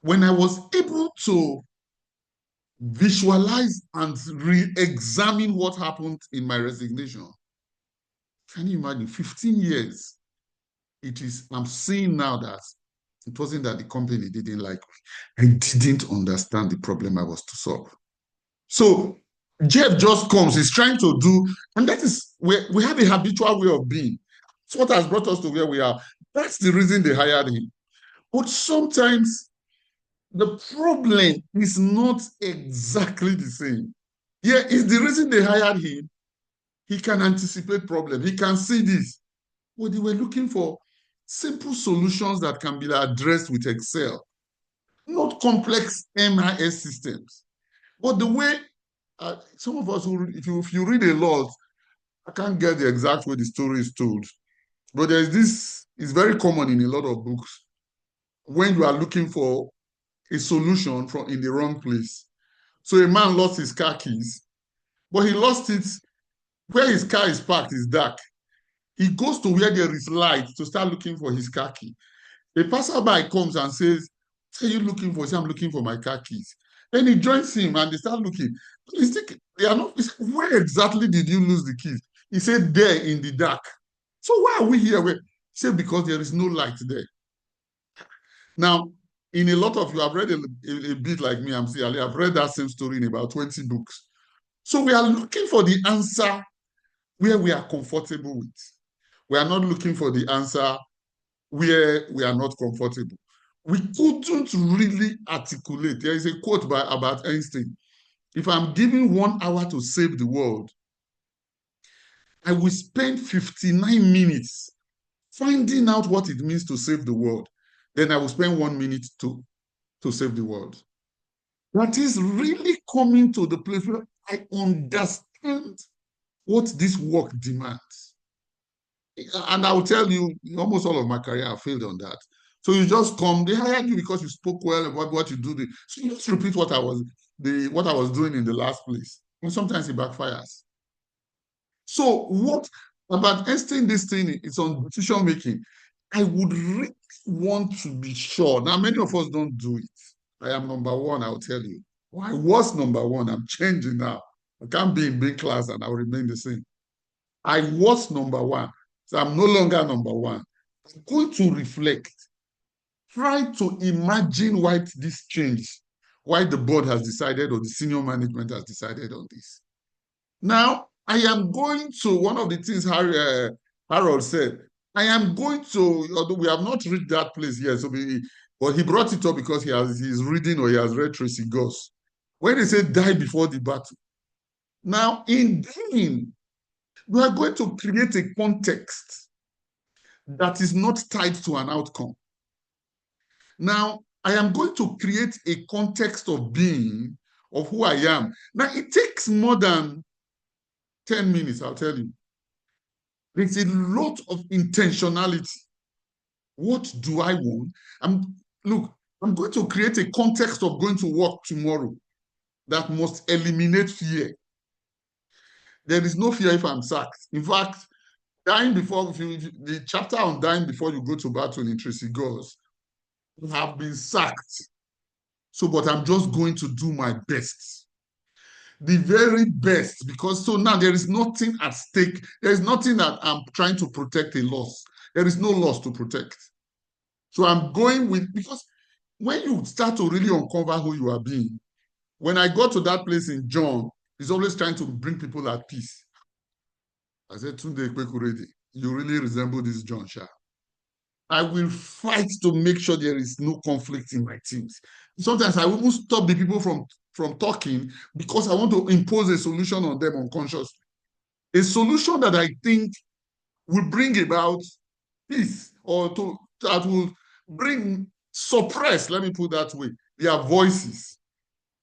When I was able to visualize and re-examine what happened in my resignation, can you imagine, 15 years, I'm seeing now that it wasn't that the company didn't like me. I didn't understand the problem I was to solve. So Jeff just comes, he's trying to do, and that is where we have a habitual way of being. It's what has brought us to where we are. That's the reason they hired him. But sometimes the problem is not exactly the same. Yeah, it's the reason they hired him. He can anticipate problems. He can see this. But they were looking for simple solutions that can be addressed with Excel, not complex MIS systems. But the way some of us, if you read a lot, I can't get the exact way the story is told, but there's this, it's very common in a lot of books, when you are looking for a solution in the wrong place. So a man lost his car keys, but he lost it where his car is parked is dark. He goes to where there is light to start looking for his car key. A passerby comes and says, "What are you looking for?" He says, "I'm looking for my car keys." Then he joins him and they start looking. They are not. He said, "Where exactly did you lose the keys?" He said, "There in the dark." So why are we here? He said, "Because there is no light there." Now, in a lot of you, I've read a bit like me, I've read that same story in about 20 books. So we are looking for the answer where we are comfortable with. We are not looking for the answer where we are not comfortable. We couldn't really articulate. There is a quote by Albert Einstein. If I'm given 1 hour to save the world, I will spend 59 minutes finding out what it means to save the world. Then I will spend 1 minute to save the world. That is really coming to the place where I understand what this work demands. And I will tell you, almost all of my career, I failed on that. So you just come, they hired you because you spoke well about what you do. So you just repeat what I was doing in the last place. And sometimes it backfires. So what about Einstein, this thing is on decision making. I would really want to be sure. Now, many of us don't do it. I am number one, I'll tell you. Well, I was number one. I'm changing now. I can't be in big class and I'll remain the same. I was number one. So I'm no longer number one. I'm going to reflect. Try to imagine why this changed. why the board has decided or the senior management has decided on this. Now, I am going to, one of the things Harold said, I am going to, although we have not reached that place yet, but he brought it up because he's reading or he has read Tracy Goss. When they say die before the battle. Now, in dying, we are going to create a context that is not tied to an outcome. Now, I am going to create a context of being, of who I am. Now, it takes more than 10 minutes, I'll tell you. There's a lot of intentionality. What do I want? Look, I'm going to create a context of going to work tomorrow that must eliminate fear. There is no fear if I'm sacked. In fact, dying before, the chapter on dying before you go to battle in Tracy Goss, have been sacked. So, but I'm just going to do my best. The very best, because so now there is nothing at stake. There is nothing that I'm trying to protect a loss. There is no loss to protect. So I'm going with, because when you start to really uncover who you are being, when I got to that place in John, he's always trying to bring people at peace. I said, Tunde Kwekurede, you really resemble this John Sha. I will fight to make sure there is no conflict in my teams. Sometimes I will stop the people from talking because I want to impose a solution on them unconsciously. A solution that I think will bring about peace, or that will suppress, let me put that way, their voices.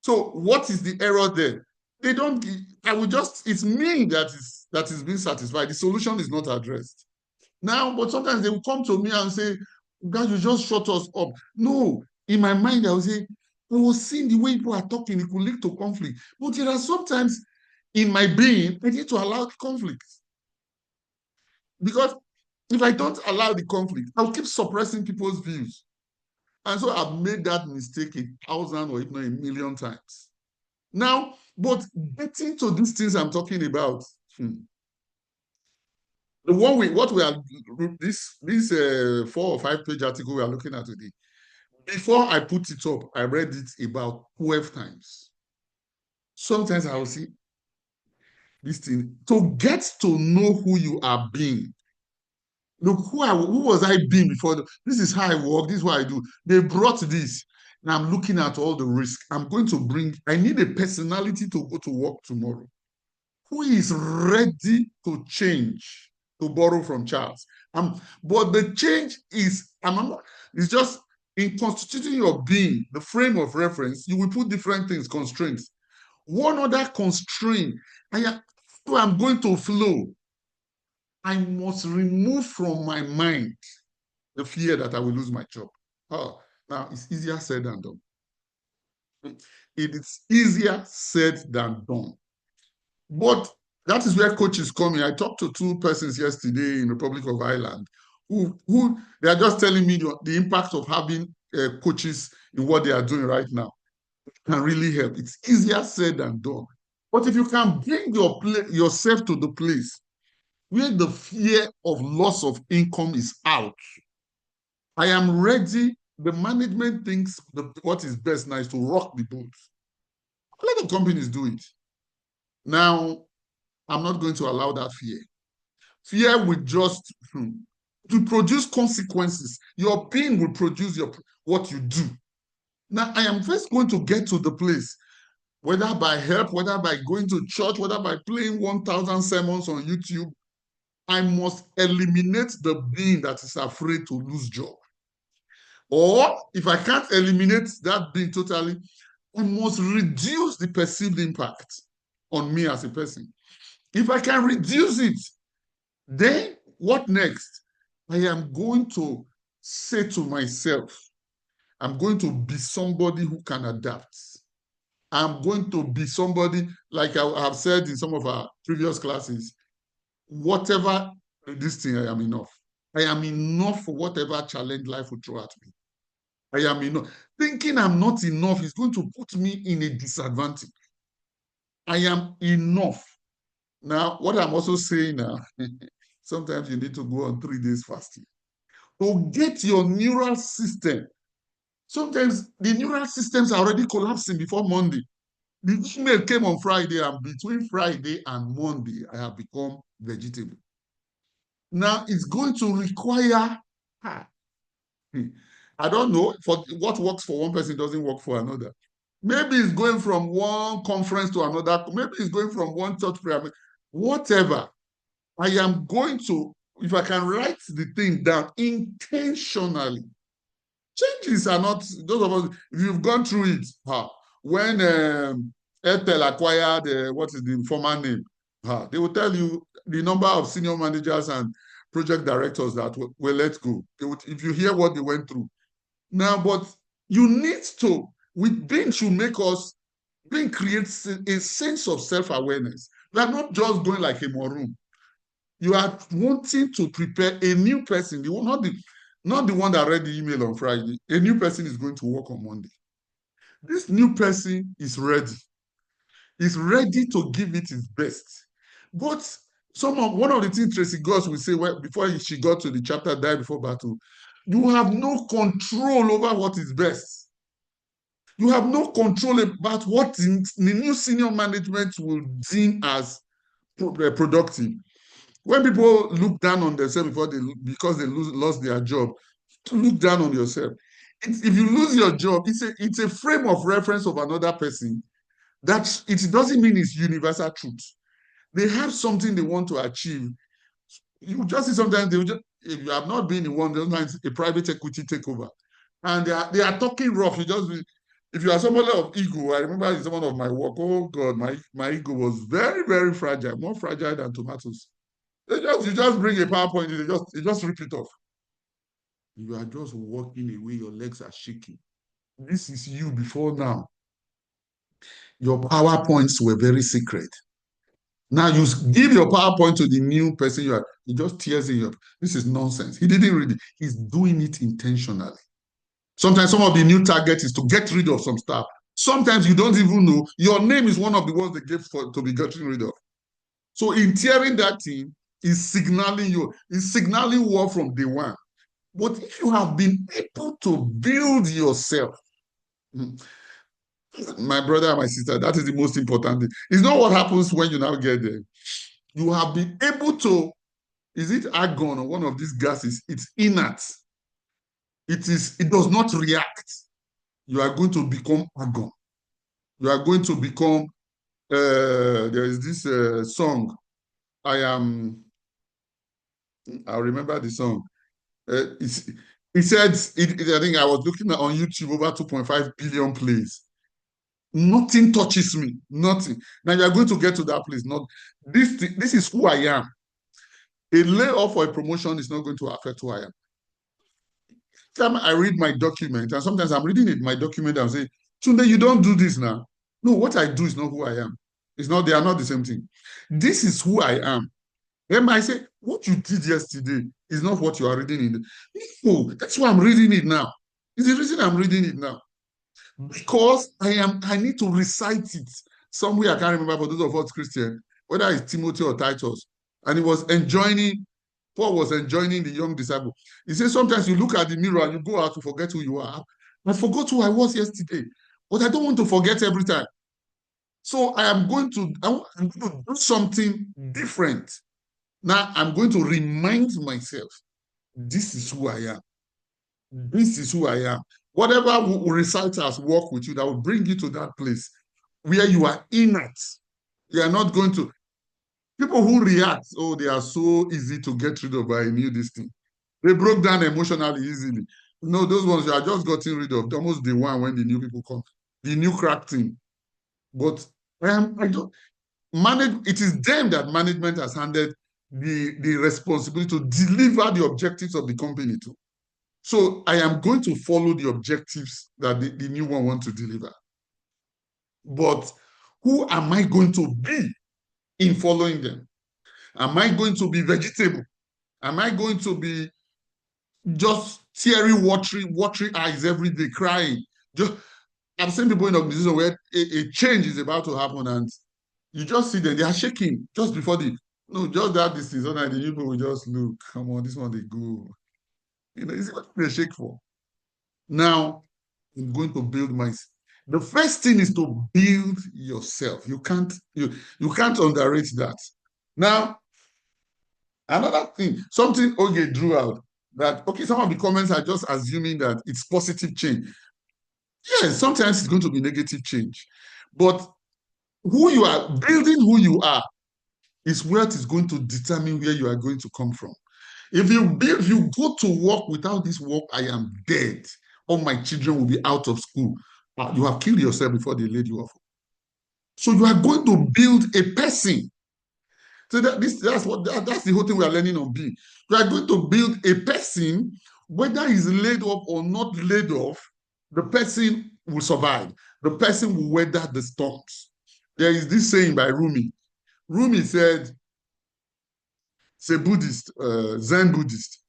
So what is the error there? They don't, it's me that is being satisfied. The solution is not addressed. Now, but sometimes they will come to me and say, God, you just shut us up. No, in my mind, I will say, I was seeing the way people are talking, it could lead to conflict. But there are sometimes in my being, I need to allow the conflict. Because if I don't allow the conflict, I'll keep suppressing people's views. And so I've made that mistake 1,000 or if not 1,000,000 times. Now, but getting to these things I'm talking about, the one this 4 or 5 page article we are looking at today, before I put it up, I read it about 12 times. Sometimes I will see this thing. To get to know who you are being. Look, who was I being before? This is how I work. This is what I do. They brought this. And I'm looking at all the risk. I need a personality to go to work tomorrow. Who is ready to change, to borrow from Charles? But the change is, it's just in constituting your being, the frame of reference, you will put different things, constraints. One other constraint, I'm going to flow. I must remove from my mind the fear that I will lose my job. Oh, now it's easier said than done. It is easier said than done. But that is where coaches come in. I talked to 2 persons yesterday in Republic of Ireland who they are just telling me the impact of having coaches in what they are doing right now. It can really help. It's easier said than done. But if you can bring yourself to the place where the fear of loss of income is out, I am ready. The management thinks what is best now is to rock the boat. A lot of companies do it. Now, I'm not going to allow that fear. Fear will just to produce consequences. Your being will produce what you do. Now, I am first going to get to the place, whether by help, whether by going to church, whether by playing 1,000 sermons on YouTube, I must eliminate the being that is afraid to lose job. Or if I can't eliminate that being totally, I must reduce the perceived impact on me as a person. If I can reduce it, then what next? I am going to say to myself, I'm going to be somebody who can adapt. I'm going to be somebody, like I have said in some of our previous classes, whatever this thing, I am enough. I am enough for whatever challenge life will throw at me. I am enough. Thinking I'm not enough is going to put me in a disadvantage. I am enough. Now, what I'm also saying now, sometimes you need to go on 3 days fasting to get your neural system Sometimes the neural systems are already collapsing before Monday. The email came on Friday, and between Friday and Monday, I have become vegetable. Now it's going to require, I don't know, for what works for one person doesn't work for another. Maybe it's going from one conference to another. Maybe it's going from one church prayer. Whatever. I am going to, if I can write the thing down intentionally. Changes are not, those of us, if you've gone through it, when Airtel acquired, what is the former name, they will tell you the number of senior managers and project directors that were let go. If you hear what they went through. Now, but you need to, with Bing should make us, Bing creates a sense of self-awareness. We are not just going like a maroon. You are wanting to prepare a new person, not the one that read the email on Friday. A new person is going to work on Monday. This new person is ready. He's ready to give it his best. But one of the things Tracy Goss will say before she got to the chapter Die Before Battle, you have no control over what is best. You have no control about what the new senior management will deem as productive. When people look down on themselves because they lost their job, look down on yourself. If you lose your job, it's a frame of reference of another person that it doesn't mean it's universal truth. They have something they want to achieve. You just see sometimes if you have not been in one, sometimes a private equity takeover, and they are talking rough. If you are somebody of ego, I remember in some of my work, oh God, my ego was very, very fragile, more fragile than tomatoes. You just bring a PowerPoint, you just rip it off. You are just walking away, your legs are shaking. This is you before now. Your PowerPoints were very secret. Now you give your PowerPoint to the new person he just tears it up. This is nonsense. He didn't read it. He's doing it intentionally. Sometimes some of the new target is to get rid of some stuff. Sometimes you don't even know. Your name is one of the ones they gave to be getting rid of. So in tearing that thing, is signaling war from day one. But if you have been able to build yourself, my brother and my sister, that is the most important thing. It's not what happens when you now get there. You have been able to, is it argon or one of these gases? It's inert. It does not react. You are going to become argon. You are going to become, there is this song, I remember the song. He said, I think I was looking on YouTube, over 2.5 billion plays. Nothing touches me, nothing. Now you are going to get to that place. This is who I am. A layoff or a promotion is not going to affect who I am. Time I read my document, and sometimes I'm reading my document and say, Tunde, you don't do this now. No, what I do is not who I am. They are not the same thing. This is who I am. Then I say, what you did yesterday is not what you are reading in. No, that's why I'm reading it now. It's the reason I'm reading it now. Because I need to recite it somewhere. I can't remember for those of us Christian, whether it's Timothy or Titus. And Paul was enjoining the young disciple. He says, sometimes you look at the mirror and you go out to forget who you are. I forgot who I was yesterday, but I don't want to forget every time. So I'm going to do something different. Now I'm going to remind myself, this is who I am. This is who I am. Whatever reciters work with you, that will bring you to that place where you are inert. You are not going to. People who react, they are so easy to get rid of by this thing. They broke down emotionally easily. No, those ones you are just getting rid of almost the one when the new people come, the new crack team. But I don't manage. It is them that management has handed the responsibility to deliver the objectives of the company to. So I am going to follow the objectives that the new one wants to deliver. But who am I going to be in following them? Am I going to be vegetable? Am I going to be just teary, watery eyes every day, crying? I've seen people in organizations where a change is about to happen and you just see them, they are shaking just before just that distance. So that the people will just look, come on, this one they go. It's what they shake for. Now, I'm going to build myself. The first thing is to build yourself. You can't underrate that. Now, another thing, something Oge drew out, that okay, some of the comments are just assuming that it's positive change. Yes, sometimes it's going to be negative change, but who you are, building who you are, is where it is going to determine where you are going to come from. If you go to work without this work, I am dead. All my children will be out of school. You have killed yourself before they laid you off. So you are going to build a person. So that's the whole thing we are learning on being. You are going to build a person, whether he's laid off or not laid off, the person will survive. The person will weather the storms. There is this saying by Rumi. Rumi said, it's a Buddhist, Zen Buddhist.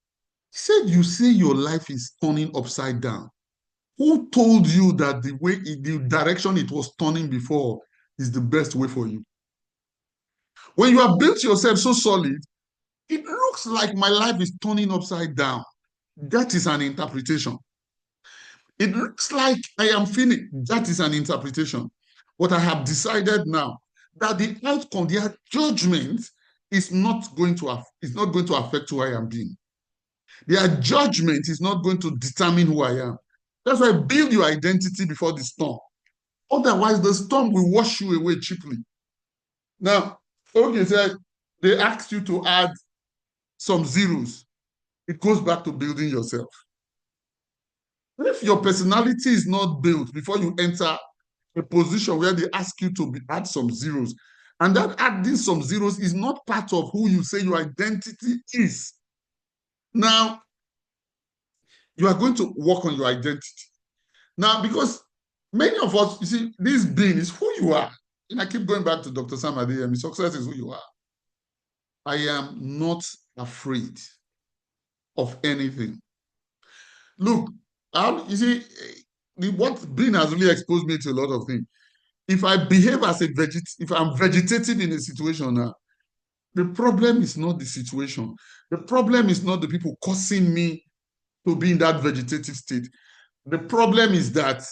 He said, you say your life is turning upside down. Who told you that the direction it was turning before is the best way for you? When you have built yourself so solid, it looks like my life is turning upside down. That is an interpretation. It looks like I am feeling. That is an interpretation. What I have decided now, that the outcome, their judgment is not going to affect who I am being. Their judgment is not going to determine who I am. That's why build your identity before the storm. Otherwise, the storm will wash you away cheaply. Now, Oge said they asked you to add some zeros. It goes back to building yourself. If your personality is not built before you enter a position where they ask you to add some zeros, and that adding some zeros is not part of who you say your identity is. Now, you are going to work on your identity. Now, because many of us, you see, this being is who you are. And I keep going back to Dr. Sam Adeyemi, success is who you are. I am not afraid of anything. Look, you see, what being has really exposed me to a lot of things. If I behave as if I'm vegetative in a situation now, the problem is not the situation. The problem is not the people causing me to be in that vegetative state. The problem is that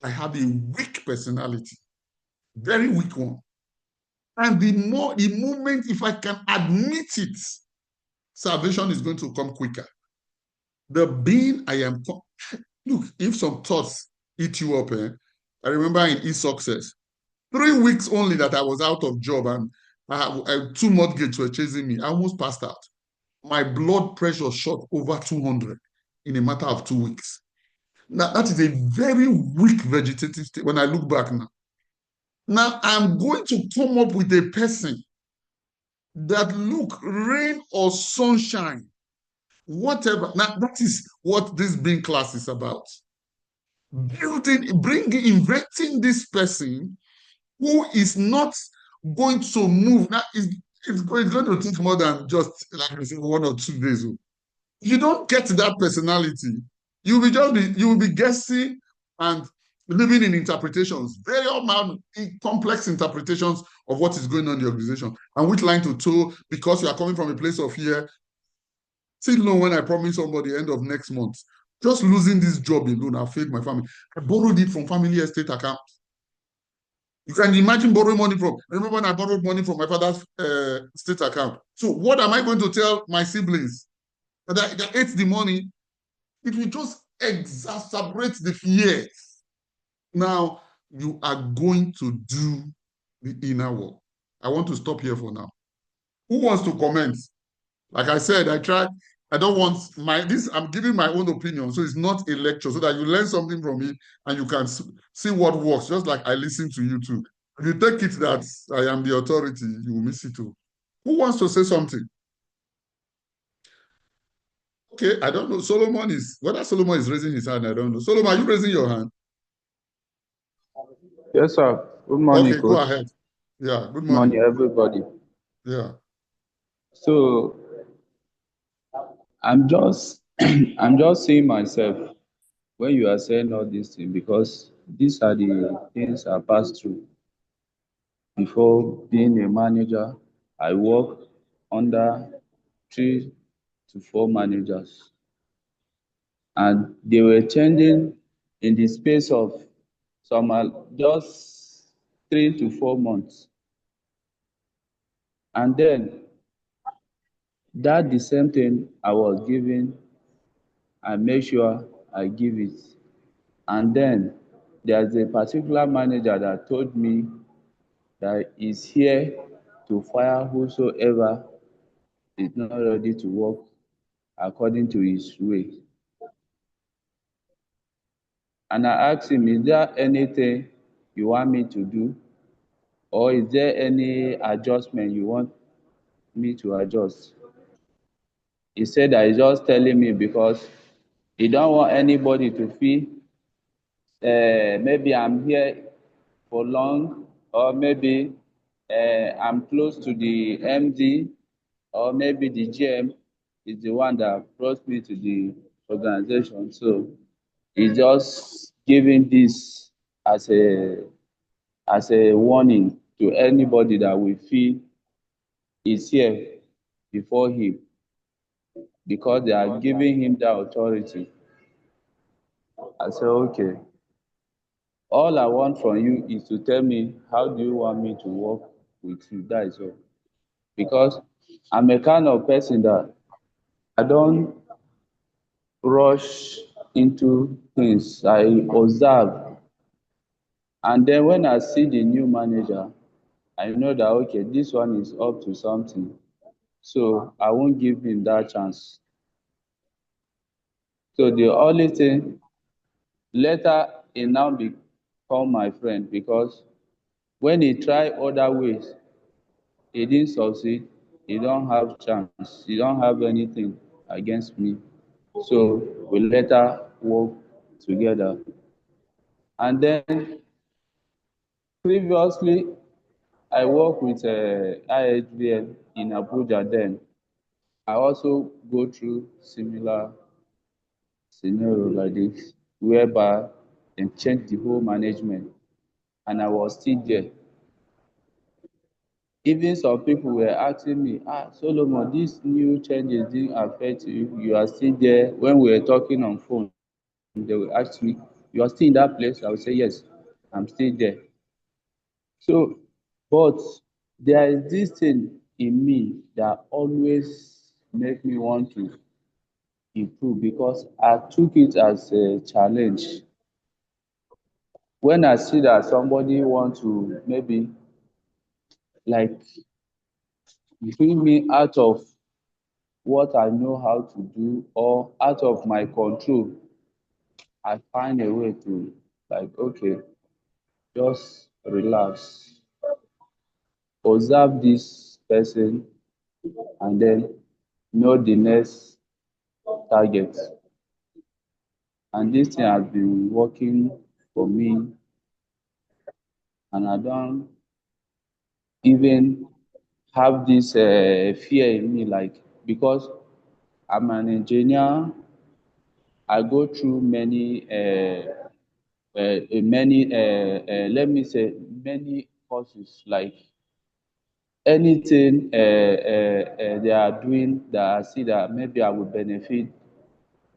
I have a weak personality, very weak one. And the moment, if I can admit it, salvation is going to come quicker. The being I am, look, if some thoughts eat you up, I remember in E-Success, 3 weeks only that I was out of job and I 2 mortgages were chasing me. I almost passed out. My blood pressure shot over 200 in a matter of 2 weeks. Now, that is a very weak vegetative state when I look back now. Now, I'm going to come up with a person that, look, rain or sunshine, whatever. Now, that is what this being class is about. Inventing this person who is not going to move. Now, it's going to take more than just, like I said, 1 or 2 days. If you don't get that personality, you will be guessing and living in interpretations, very complex interpretations of what is going on in the organization and which line to toe, because you are coming from a place of fear. See, when I promise somebody end of next month, just losing this job alone, I failed my family. I borrowed it from family estate account. You can imagine borrowing money from. I remember when I borrowed money from my father's state account. So what am I going to tell my siblings? That I ate the money? It will just exacerbate the fears. Now, you are going to do the inner work. I want to stop here for now. Who wants to comment? Like I said, I don't want I'm giving my own opinion, so it's not a lecture, so that you learn something from me and you can see what works, just like I listen to you too. If you take it that I am the authority, you will miss it too. Who wants to say something? Okay, I don't know. Whether Solomon is raising his hand, I don't know. Solomon, are you raising your hand? Yes, sir. Good morning, Okay, Coach. go ahead. Yeah, good Good morning, morning. everybody. Yeah. So I'm just I'm just seeing myself when you are saying all these things, because these are the things I passed through. Before being a manager, I worked under 3 to 4 managers, and they were changing in the space of just 3 to 4 months. And then that the same thing I was giving, I make sure I give it. And then there's a particular manager that told me that he's here to fire whosoever is not ready to work according to his way. And I asked him, is there anything you want me to do? Or is there any adjustment you want me to adjust? He said that he's just telling me because he don't want anybody to feel maybe I'm here for long, or maybe I'm close to the MD, or maybe the GM is the one that brought me to the organization. So he's just giving this as a warning to anybody that we feel is here before him, because they are giving him that authority. I said, okay, all I want from you is to tell me, how do you want me to work with you? That is all. Because I'm a kind of person that I don't rush into things. I observe. And then when I see the new manager, I know that, okay, this one is up to something. So I won't give him that chance. So the only thing, later he now become my friend, because when he try other ways, he didn't succeed, he don't have chance, he don't have anything against me. So we later work together. And then previously, I worked with IHBL in Abuja then. I also go through similar scenario like this, whereby they changed the whole management, and I was still there. Even some people were asking me, Solomon, these new changes didn't affect you. You are still there. When we were talking on phone, they will ask me, you are still in that place? I will say, yes, I'm still there. So, but there is this thing in me that always make me want to improve, because I took it as a challenge. When I see that somebody want to maybe like bring me out of what I know how to do or out of my control, I find a way to like, okay, just relax, observe this person, and then know the next target. And this thing has been working for me, and I don't even have this fear in me, like, because I'm an engineer. I go through let me say, many courses, like anything they are doing that I see that maybe I will benefit,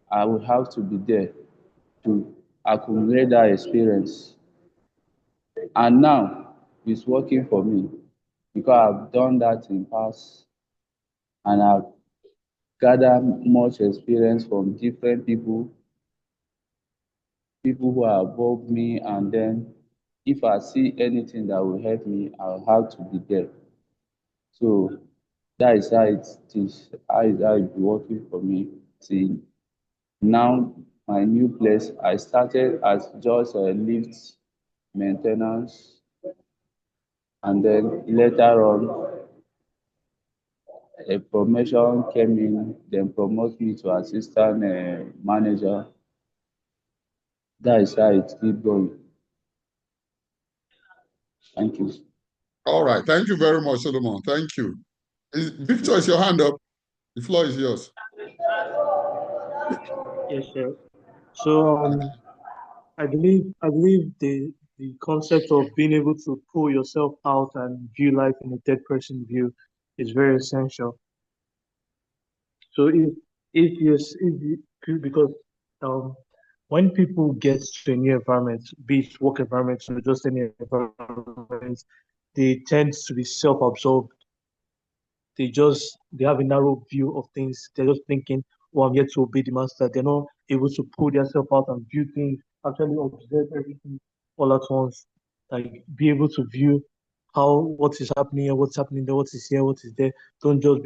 I will have to be there to accumulate that experience. And now it's working for me because I've done that in past, and I've gathered much experience from different people who are above me, and then if I see anything that will help me, I'll have to be there. So that is how it is, how it be working for me till now. My new place, I started as just a lift maintenance, and then later on a promotion came in, then promote me to assistant manager. That is how it keep going. Thank you. All right. Thank you very much, Solomon. Thank you. Victor, is your hand up? The floor is yours. Yes, sir. So I believe the concept of being able to pull yourself out and view life in a third person view is very essential. So if yes, if you, because um when people get to a new environment, be it work environment or just any environment, they tend to be self-absorbed. They have a narrow view of things. They're just thinking, oh, I'm here to obey the master. They're not able to pull themselves out and view things, actually observe everything all at once. Like be able to view how what is happening here, what's happening there, what is here, what is there. Don't just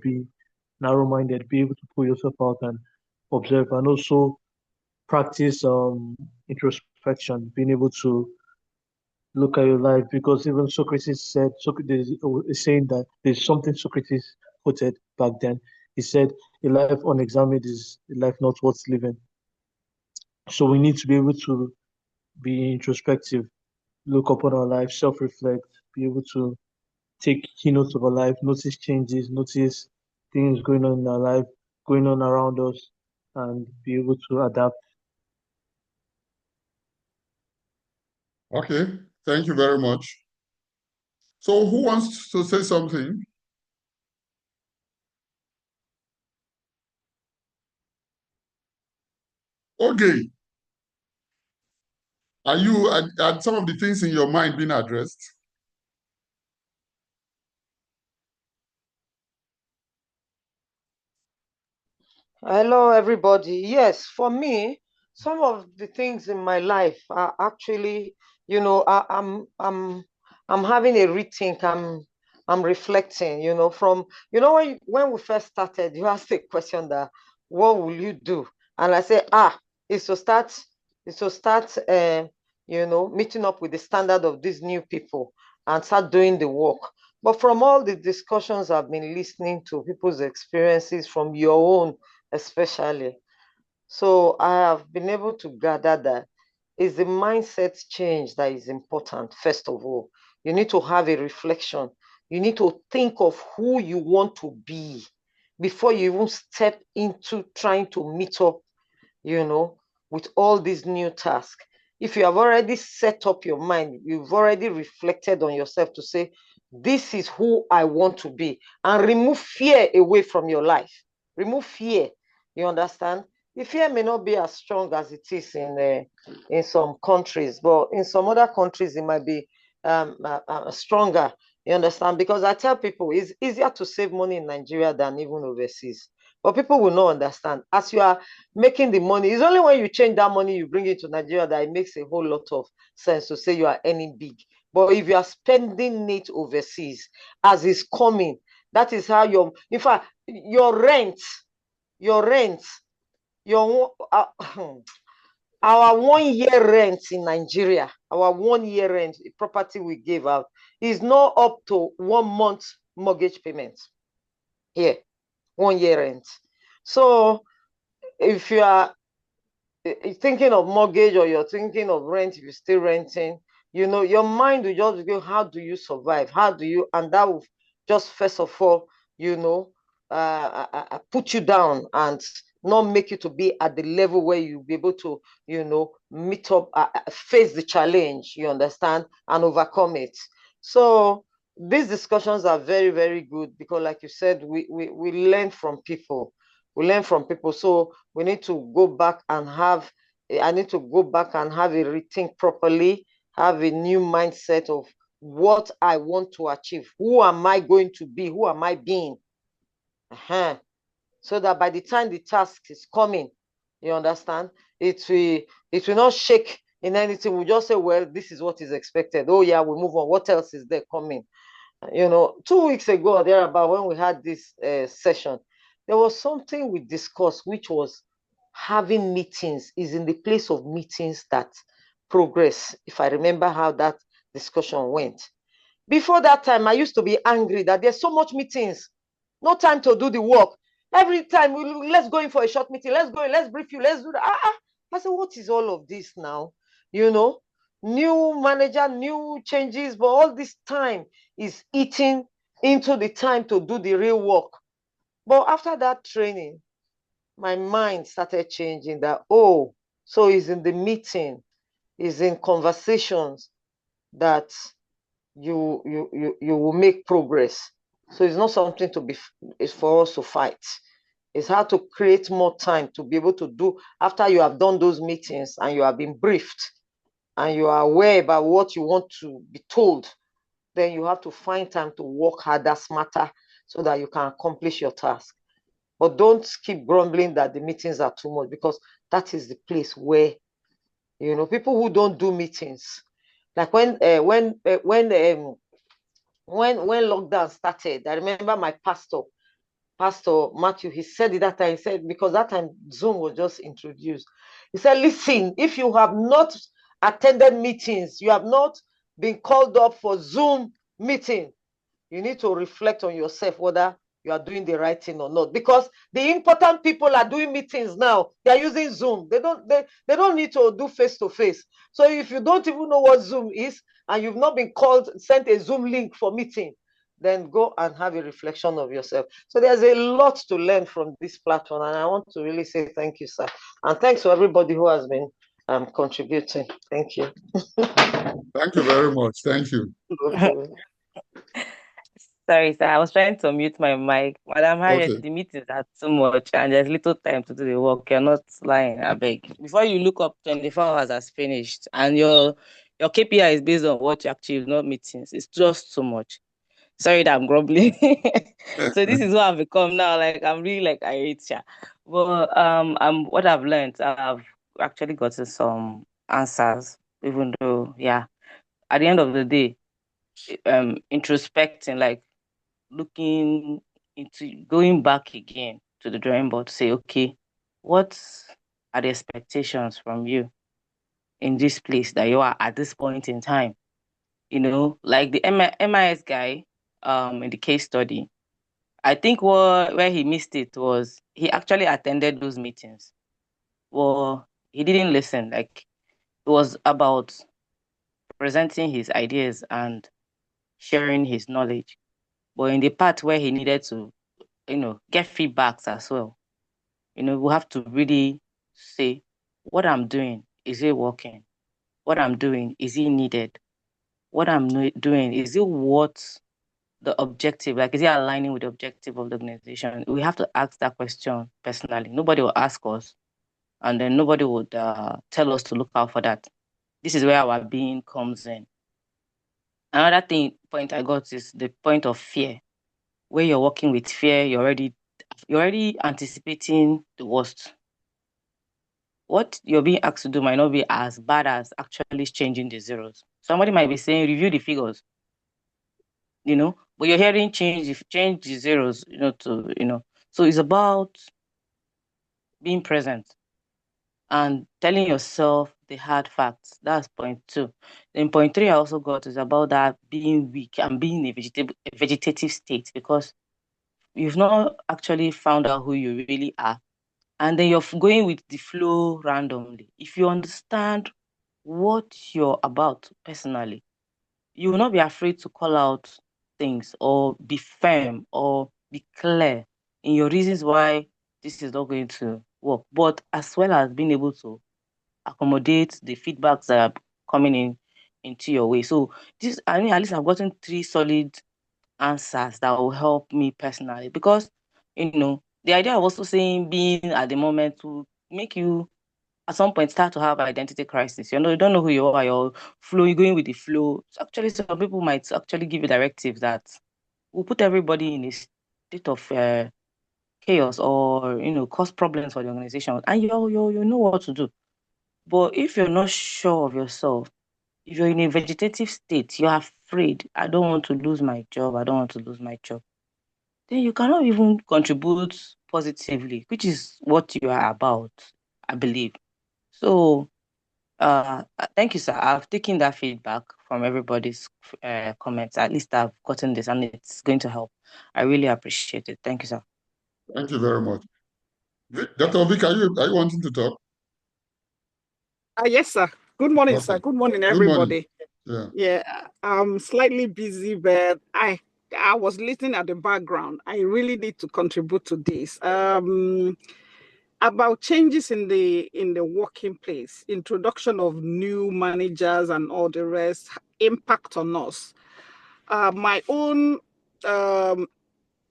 be narrow-minded. Be able to pull yourself out and observe, and also practice introspection, being able to look at your life, because even Socrates said, Socrates is saying that there's something Socrates quoted back then. He said, "A life unexamined is a life not worth living." So we need to be able to be introspective, look upon our life, self-reflect, be able to take keynotes of our life, notice changes, notice things going on in our life, going on around us, and be able to adapt. Okay, thank you very much. So who wants to say something? Okay. Are some of the things in your mind being addressed? Hello, everybody. Yes, for me, some of the things in my life are actually, I'm having a rethink. I'm reflecting. From when we first started, you asked a question that, what will you do? And I say, it's to start, meeting up with the standard of these new people and start doing the work. But from all the discussions I've been listening to, people's experiences, from your own especially. So I have been able to gather that it's the mindset change that is important, first of all. You need to have a reflection. You need to think of who you want to be before you even step into trying to meet up, with all these new tasks. If you have already set up your mind, you've already reflected on yourself to say, this is who I want to be, and remove fear away from your life. Remove fear. You understand? The fear may not be as strong as it is in some countries, but in some other countries it might be stronger. You understand? Because I tell people it's easier to save money in Nigeria than even overseas. But people will not understand. As you are making the money, it's only when you change that money, you bring it to Nigeria, that it makes a whole lot of sense to say you are earning big. But if you are spending it overseas as is coming, that is how in fact, your rent, our 1 year rent in Nigeria, our 1 year rent, property we gave out, is not up to 1 month mortgage payment here, 1 year rent. So if you are thinking of mortgage, or you're thinking of rent, if you're still renting, your mind will just go, how do you survive? And that will just, first of all, put you down and not make you to be at the level where you'll be able to, meet up, face the challenge, you understand, and overcome it. So these discussions are very, very good, because like you said, we learn from people. So we need to go back and I need to go back and have a rethink properly, have a new mindset of what I want to achieve. Who am I going to be? Who am I being? So that by the time the task is coming, you understand, it will not shake in anything. We'll just say, well, this is what is expected. Oh yeah, we move on. What else is there coming? 2 weeks ago, thereabout, when we had this session, there was something we discussed, which was having meetings is in the place of meetings that progress. If I remember how that discussion went. Before that time, I used to be angry that there's so much meetings, no time to do the work. Every time, let's go in for a short meeting, let's go in, let's brief you, let's do that. I said, what is all of this now? New manager, new changes, but all this time is eating into the time to do the real work. But after that training, my mind started changing that, so it's in the meeting, it's in conversations that you will make progress. So it's not something it's for us to fight. It's how to create more time to be able to do after you have done those meetings and you have been briefed and you are aware about what you want to be told. Then you have to find time to work harder, smarter, so that you can accomplish your task. But don't keep grumbling that the meetings are too much, because that is the place where, you know, people who don't do meetings, like when lockdown started, I remember my pastor Matthew, he said it that time. He said, because that time Zoom was just introduced. He said, listen, if you have not attended meetings, you have not been called up for Zoom meeting, you need to reflect on yourself whether you are doing the right thing or not. Because the important people are doing meetings now. They are using Zoom. They don't need to do face-to-face. So if you don't even know what Zoom is and you've not been sent a Zoom link for meeting, then go and have a reflection of yourself. So there's a lot to learn from this platform, and I want to really say thank you, sir. And thanks to everybody who has been contributing. Thank you. Thank you very much. Thank you. Sorry, sir. I was trying to mute my mic. Madam Harriet, Okay. the meetings are too much and there's little time to do the work. You're not lying, I beg. Before you look up 24 hours has finished and your KPI is based on what you achieve, not meetings. It's just too much. Sorry that I'm grumbling. So this is what I've become now. Like I'm really like I hate ya. But what I've learned, I've actually gotten some answers, even though at the end of the day, introspecting, like looking into going back again to the drawing board to say, okay, what are the expectations from you in this place that you are at this point in time? You know, like the MIS guy in the case study, I think where he missed it was he actually attended those meetings. Well, he didn't listen. Like it was about presenting his ideas and sharing his knowledge. But in the part where he needed to, get feedbacks as well, we have to really say, what I'm doing, is it working? What I'm doing, is it needed? What I'm doing, is it what the objective, like, is it aligning with the objective of the organization? We have to ask that question personally. Nobody will ask us, and then nobody would tell us to look out for that. This is where our being comes in. Another point I got is the point of fear. Where you're working with fear, you're already anticipating the worst. What you're being asked to do might not be as bad as actually changing the zeros. Somebody might be saying, review the figures, but you're hearing change the zeros, So it's about being present and telling yourself the hard facts. That's point 2. Then point 3 I also got is about that being weak and being in a vegetative state, because you've not actually found out who you really are. And then you're going with the flow randomly. If you understand what you're about personally, you will not be afraid to call out things or be firm or be clear in your reasons why this is not going to work, but as well as being able to accommodate the feedbacks that are coming into your way. So at least I've gotten 3 solid answers that will help me personally, because the idea of also saying being at the moment will make you at some point start to have identity crisis. You don't know who you are, you're going with the flow. So actually, some people might actually give you directives that will put everybody in a state of chaos, or cause problems for the organization, and you know what to do. But if you're not sure of yourself, if you're in a vegetative state, you're afraid, I don't want to lose my job, then you cannot even contribute positively, which is what you are about, I believe. So, thank you, sir. I've taken that feedback from everybody's comments. At least I've gotten this, and it's going to help. I really appreciate it. Thank you, sir. Thank you very much. Dr. Vic, are you wanting to talk? Yes, sir. Good morning, Okay. sir. Good morning, everybody. Good morning. Yeah, I'm slightly busy, but I was listening at the background. I really need to contribute to this. About changes in the working place, introduction of new managers and all the rest, impact on us. My own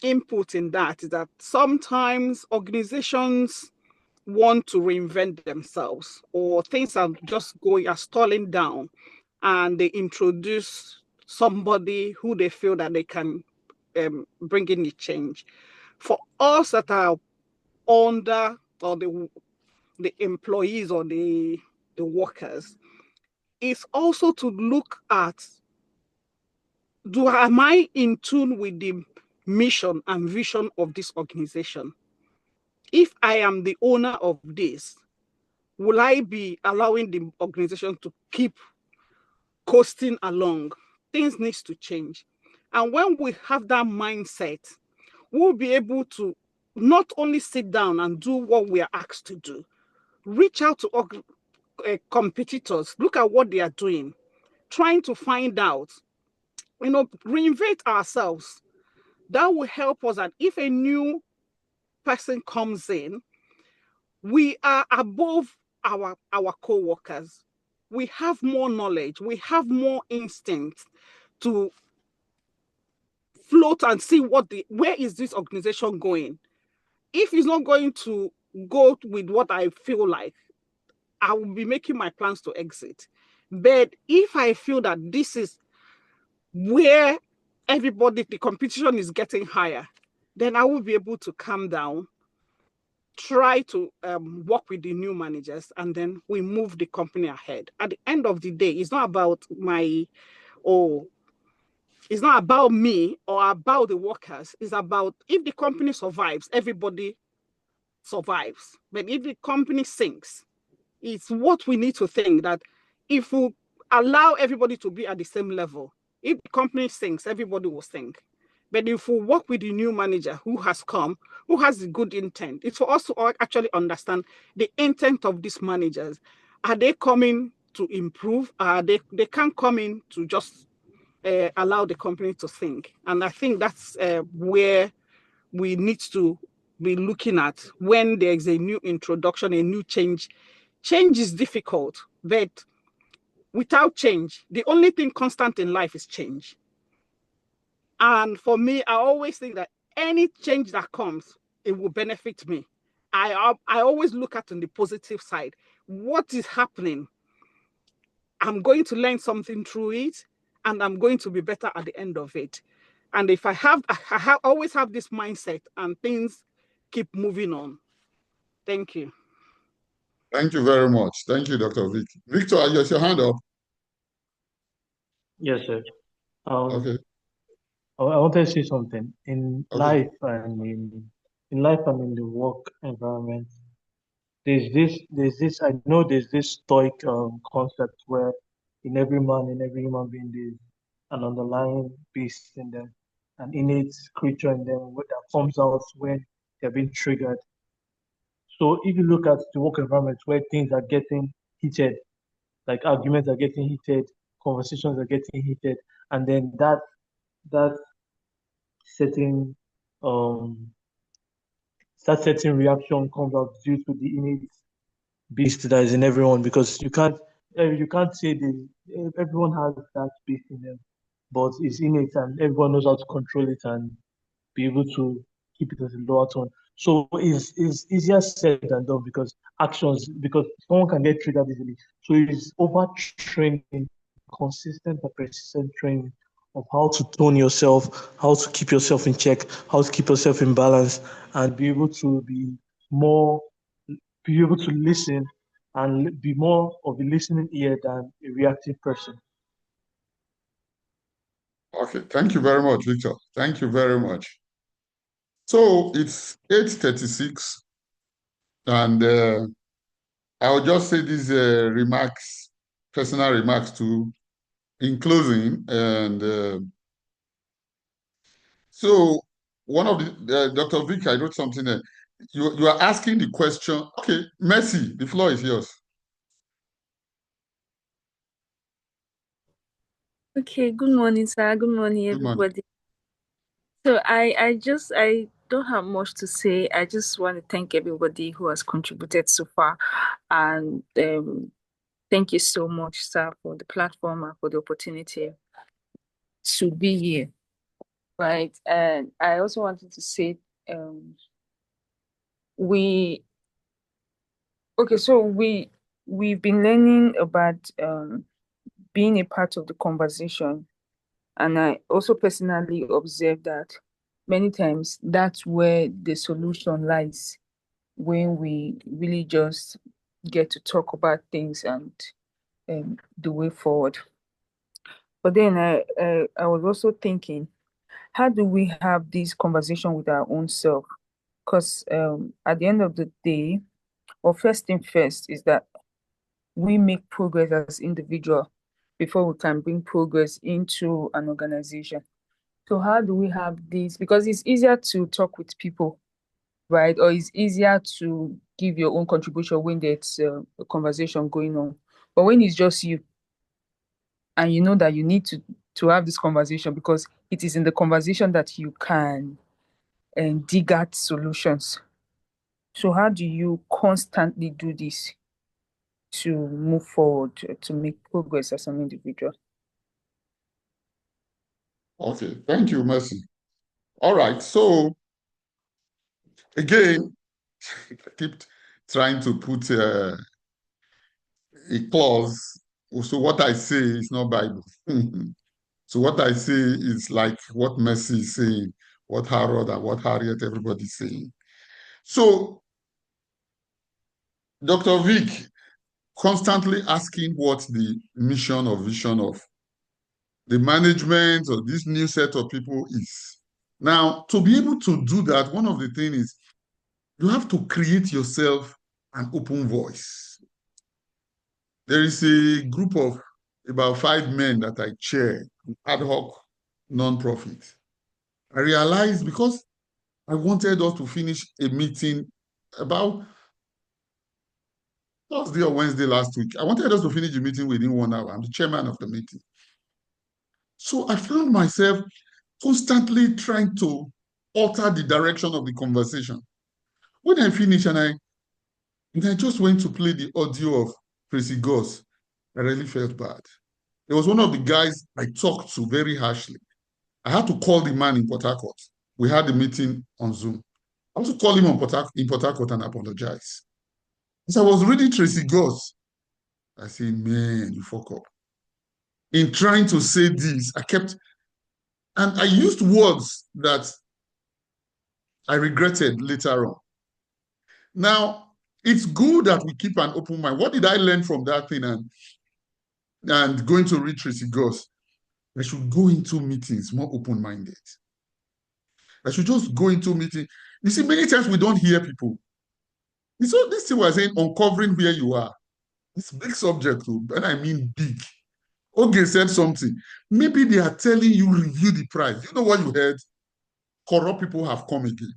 input in that is that sometimes organizations want to reinvent themselves, or things are stalling down, and they introduce somebody who they feel that they can bring in the change. For us that are under, or the employees or the workers, is also to look at, am I in tune with the mission and vision of this organization? If I am the owner of this, will I be allowing the organization to keep coasting along? Things needs to change. And when we have that mindset, we'll be able to not only sit down and do what we are asked to do, reach out to competitors, look at what they are doing, trying to find out, reinvent ourselves. That will help us. And if a new person comes in, we are above our co-workers. We have more knowledge. We have more instinct to float and see where is this organization going. If it's not going to go with what I feel like, I will be making my plans to exit. But if I feel that this is where the competition is getting higher, then I will be able to calm down, try to work with the new managers, and then we move the company ahead. At the end of the day, it's not about it's not about me or about the workers. It's about, if the company survives, everybody survives. But if the company sinks, it's what we need to think, that if we allow everybody to be at the same level, if the company sinks, everybody will sink. But if we work with the new manager who has come, who has a good intent, it's for us to actually understand the intent of these managers. Are they coming to improve? They can't come in to just allow the company to sink. And I think that's where we need to be looking at when there's a new introduction, a new change. Change is difficult, but without change, the only thing constant in life is change. And for me, I always think that any change that comes, it will benefit me. I always look at on the positive side. What is happening? I'm going to learn something through it, and I'm going to be better at the end of it. And if I always have this mindset, and things keep moving on. Thank you. Thank you very much. Thank you, Dr. Vic. Victor, yes, your hand up. Yes, sir. Okay. I wanted to say something. In Okay. life and in life and in the work environment, there's this I know there's this stoic concept where in every man, in every human being, there's an underlying beast in them, an innate creature in them that comes out when they're being triggered. So if you look at the work environment where things are getting heated, like arguments are getting heated, conversations are getting heated, and then that certain um that certain reaction comes out due to the innate beast that is in everyone, because you can't say everyone has that beast in them, but it's innate and everyone knows how to control it and be able to keep it at a lower tone. So it's easier said than done, because someone can get triggered easily. So it's overtraining, consistent and persistent training of how to tone yourself, how to keep yourself in check, how to keep yourself in balance, and be able to listen and be more of a listening ear than a reactive person. Okay. Thank you very much, Victor. Thank you very much. So it's 8:36, and I'll just say these personal remarks too, in closing. And so one of the Dr. Vic, I wrote something there. You are asking the question. Okay, Mercy, the floor is yours. Okay, good morning, sir. Good morning, Good morning. everybody. So I don't have much to say. I just want to thank everybody who has contributed so far. And thank you so much, sir, for the platform and for the opportunity to be here. Right. And I also wanted to say, we okay, so we've been learning about being a part of the conversation. And I also personally observed that many times that's where the solution lies, when we really just get to talk about things and the way forward. But then I was also thinking, how do we have this conversation with our own self? Because at the end of the day, or first thing first is that we make progress as individual before we can bring progress into an organization. So how do we have this? Because it's easier to talk with people, right? Or it's easier to give your own contribution when there's a conversation going on. But when it's just you, and you know that you need to have this conversation, because it is in the conversation that you can dig at solutions. So how do you constantly do this to move forward, to make progress as an individual? Okay, thank you, Mercy. All right, so again, I keep trying to put a clause. So what I say is not Bible. So what I say is like what Mercy is saying, what Harold and what Harriet, everybody's saying. So Dr. Vic constantly asking what the mission or vision of the management or this new set of people is. Now, to be able to do that, one of the things is you have to create yourself an open voice. There is a group of about 5 men that I chair, ad hoc nonprofit. I realized because I wanted us to finish a meeting about Thursday or Wednesday last week. I wanted us to finish the meeting within 1 hour. I'm the chairman of the meeting. So I found myself constantly trying to alter the direction of the conversation. When I finished and I just went to play the audio of Tracy Goss, I really felt bad. There was one of the guys I talked to very harshly. I had to call the man in Port Harcourt. We had a meeting on Zoom. I had to call him in Port Harcourt and apologize. As I was reading Tracy Goss, I said, man, you fuck up. In trying to say this, and I used words that I regretted later on. Now, it's good that we keep an open mind. What did I learn from that thing and going to read Tracy Goss? I should go into meetings more open-minded. I should just go into meetings. You see, many times we don't hear people. So this thing was saying, uncovering where you are. It's a big subject, and I mean big. Oge said something. Maybe they are telling you review the price. You know what you heard? Corrupt people have come again.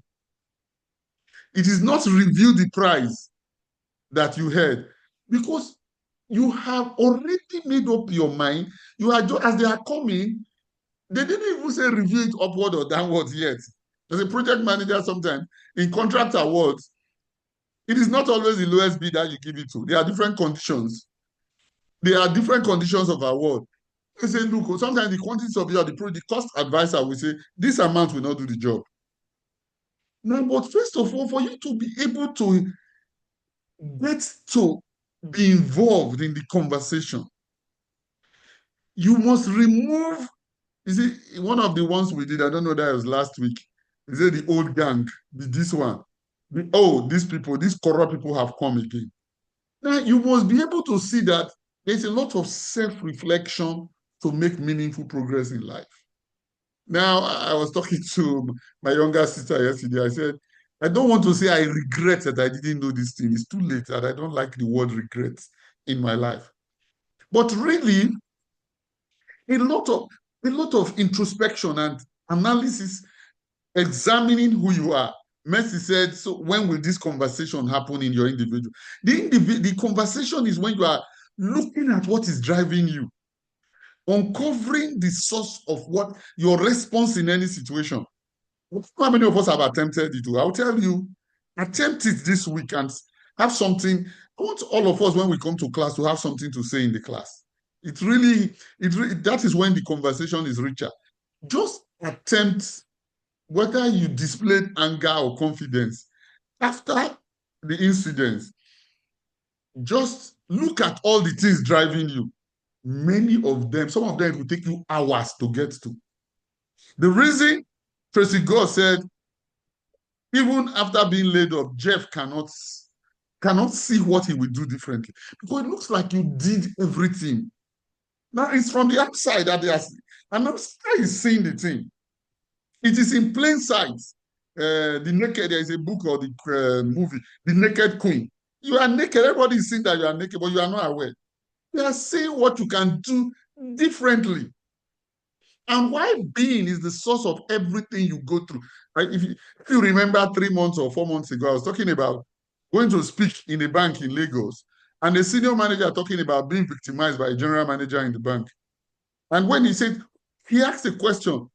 It is not review the price that you heard, because you have already made up your mind. You are just, as they are coming, they didn't even say review it upward or downwards yet. As a project manager, sometimes in contract awards, it is not always the lowest bid that you give it to. There are different conditions. There are different conditions of award. They say, look, sometimes the quantities of the cost advisor will say, this amount will not do the job. Now, but first of all, for you to be able to get to be involved in the conversation, you must remove, you see, one of the ones we did, I don't know, that was last week, he said the old gang, this one. These people, these corrupt people have come again. Now, you must be able to see that there's a lot of self-reflection to make meaningful progress in life. Now, I was talking to my younger sister yesterday. I said, I don't want to say I regret that I didn't know this thing. It's too late, and I don't like the word regret in my life. But really, a lot of introspection and analysis, examining who you are. Mercy said, so when will this conversation happen in your individual? The conversation is when you are looking at what is driving you, uncovering the source of what your response in any situation. How many of us have attempted it? I'll tell you, attempt it this week and have something. I want all of us, when we come to class, to have something to say in the class. That is when the conversation is richer. Just attempt, whether you displayed anger or confidence, after the incident, just look at all the things driving you. Many of them, some of them will take you hours to get to. The reason Tracy Gore said, even after being laid off, Jeff cannot see what he will do differently, because it looks like you did everything. Now it's from the outside that they are, and outside is seeing the thing. It is in plain sight. The Naked, there is a book or the movie, The Naked Queen. You are naked. Everybody is seeing that you are naked, but you are not aware. They are saying what you can do differently. And why being is the source of everything you go through. Right? If you remember 3 months or 4 months ago, I was talking about going to speak in a bank in Lagos, and the senior manager talking about being victimized by a general manager in the bank. And when he asked a question,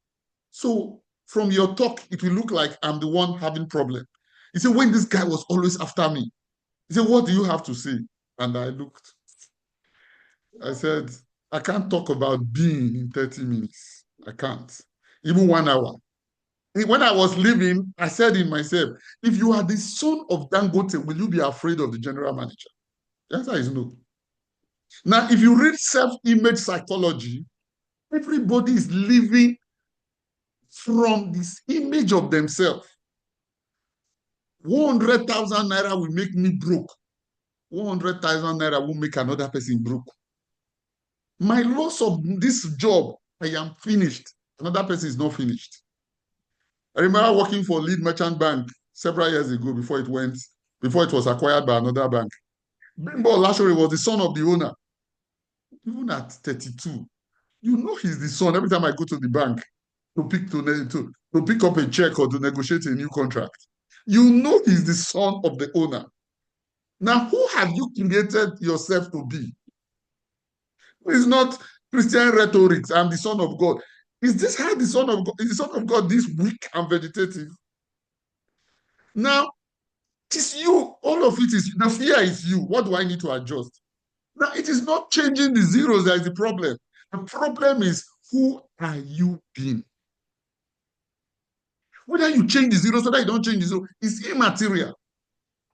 so from your talk, it will look like I'm the one having problem. He said, when this guy was always after me, he said, what do you have to say? And I looked. I said, I can't talk about being in 30 minutes. I can't. Even 1 hour. When I was leaving, I said in myself, if you are the son of Dangote, will you be afraid of the general manager? The answer is no. Now, if you read self-image psychology, everybody is living from this image of themselves. 100,000 naira will make me broke. 100,000 naira will make another person broke. My loss of this job, I am finished. Another person is not finished. I remember working for Lead Merchant Bank several years ago before it was acquired by another bank. Bimbo Lashori was the son of the owner. Even at 32, you know he's the son. Every time I go to the bank to pick up a check or to negotiate a new contract, you know he's the son of the owner. Now, who have you created yourself to be? It's not Christian rhetoric. I'm the son of God. Is this how the son of God? Is the son of God this weak and vegetative? Now, it is you. All of it is, the fear is you. What do I need to adjust? Now, it is not changing the zeros that is the problem. The problem is, who are you being? Whether you change the zeros, whether you don't change the zero, is immaterial.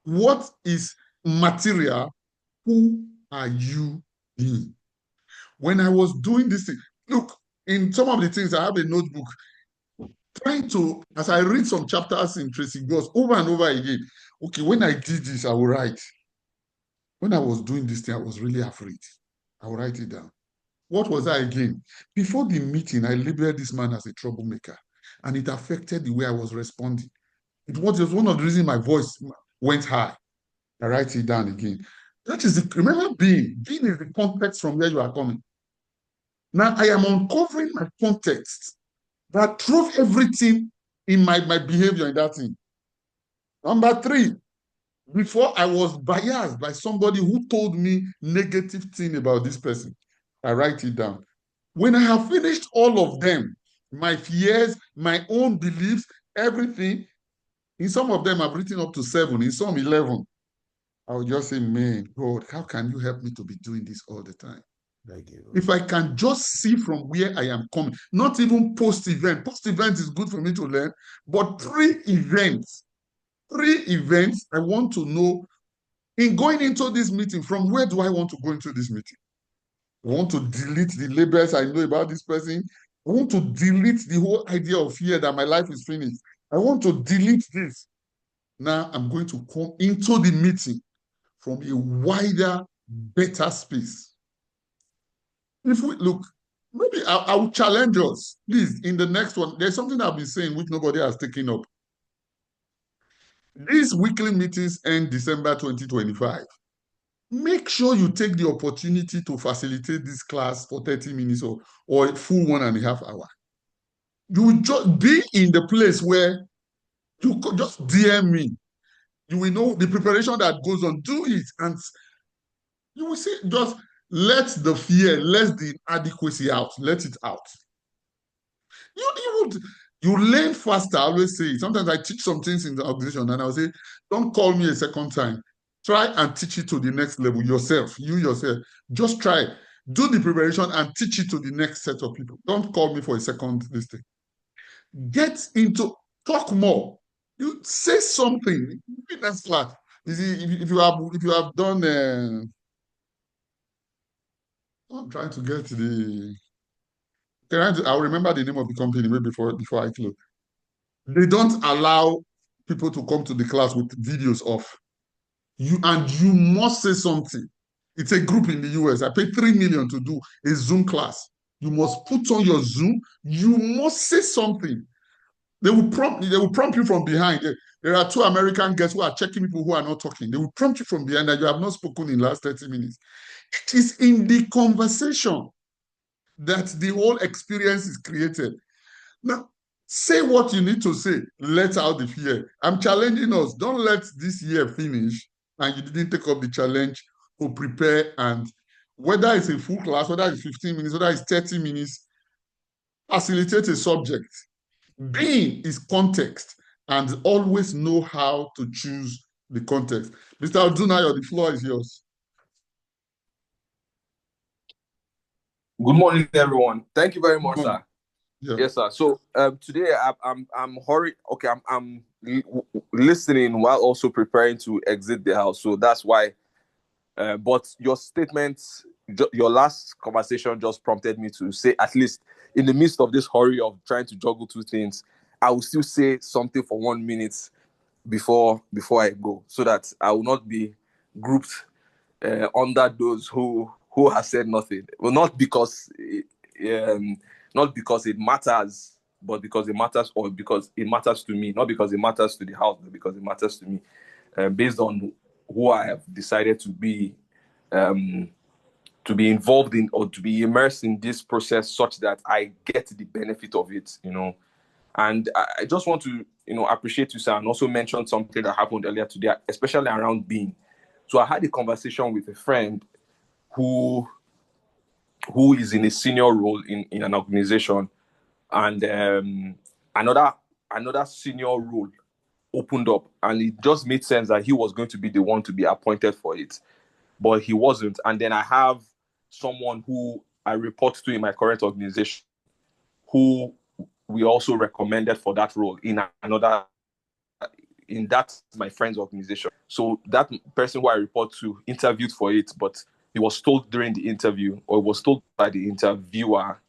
What is material? Who are you being? When I was doing this thing, look, in some of the things, I have a notebook, trying to, as I read some chapters in Tracy Goss over and over again, okay, when I did this, I will write. When I was doing this thing, I was really afraid. I will write it down. What was I again? Before the meeting, I labeled this man as a troublemaker, and it affected the way I was responding. It was one of the reasons my voice went high. I write it down again. That is remember being is the context from where you are coming. Now I am uncovering my context that drove everything in my behavior in that thing. Number 3, before I was biased by somebody who told me negative thing about this person, I write it down. When I have finished all of them, my fears, my own beliefs, everything, in some of them I've written up to 7, in some 11. I would just say, man, God, how can you help me to be doing this all the time? If I can just see from where I am coming, not even post-event. Post-event is good for me to learn, but pre-events, I want to know, in going into this meeting, from where do I want to go into this meeting? I want to delete the labels I know about this person. I want to delete the whole idea of fear that my life is finished. I want to delete this. Now I'm going to come into the meeting from a wider, better space. If we look, maybe I will challenge us, please, in the next one. There's something I've been saying which nobody has taken up. These weekly meetings end December 2025. Make sure you take the opportunity to facilitate this class for 30 minutes or a full 1.5 hours. You will just be in the place where you could just DM me. You will know the preparation that goes on. Do it, and you will see, just let the fear, let the inadequacy out, let it out. You learn faster. I always say, sometimes I teach some things in the organization and I'll say, don't call me a second time. Try and teach it to the next level yourself, you yourself. Just try. Do the preparation and teach it to the next set of people. Don't call me for a second this thing. Get into, talk more. You say something. That's like, you see, if you have done, I'm trying to get the. I'll remember the name of the company maybe before I close. They don't allow people to come to the class with videos off. And you must say something. It's a group in the US. I paid 3 million to do a Zoom class. You must put on your Zoom. You must say something. They will prompt you from behind. There are two American guests who are checking people who are not talking. They will prompt you from behind that you have not spoken in the last 30 minutes. It is in the conversation that the whole experience is created. Now, say what you need to say. Let out the fear. I'm challenging us. Don't let this year finish and you didn't take up the challenge to prepare, and whether it's a full class, whether it's 15 minutes, whether it's 30 minutes, facilitate a subject. Being is context, and always know how to choose the context. Mr. Odunayo, the floor is yours. Good morning, everyone. Thank you very much, sir. Yeah. Yes, sir. So today I'm hurried. Okay, I'm listening while also preparing to exit the house. So that's why. But your statement, your last conversation, just prompted me to say, at least in the midst of this hurry of trying to juggle two things, I will still say something for 1 minute before I go, so that I will not be grouped under those who have said nothing. Well, not because it matters, but because it matters, or because it matters to me, not because it matters to the house, but because it matters to me, based on who I have decided to be involved in, or to be immersed in this process, such that I get the benefit of it, And I just want to, appreciate you, sir, and also mention something that happened earlier today, especially around being. So I had a conversation with a friend who is in a senior role in an organization, and another senior role opened up, and it just made sense that he was going to be the one to be appointed for it, but he wasn't. And then I have someone who I report to in my current organization, who we also recommended for that role in that my friend's organization. So that person who I report to interviewed for it, but he was told during the interview, or was told by the interviewer,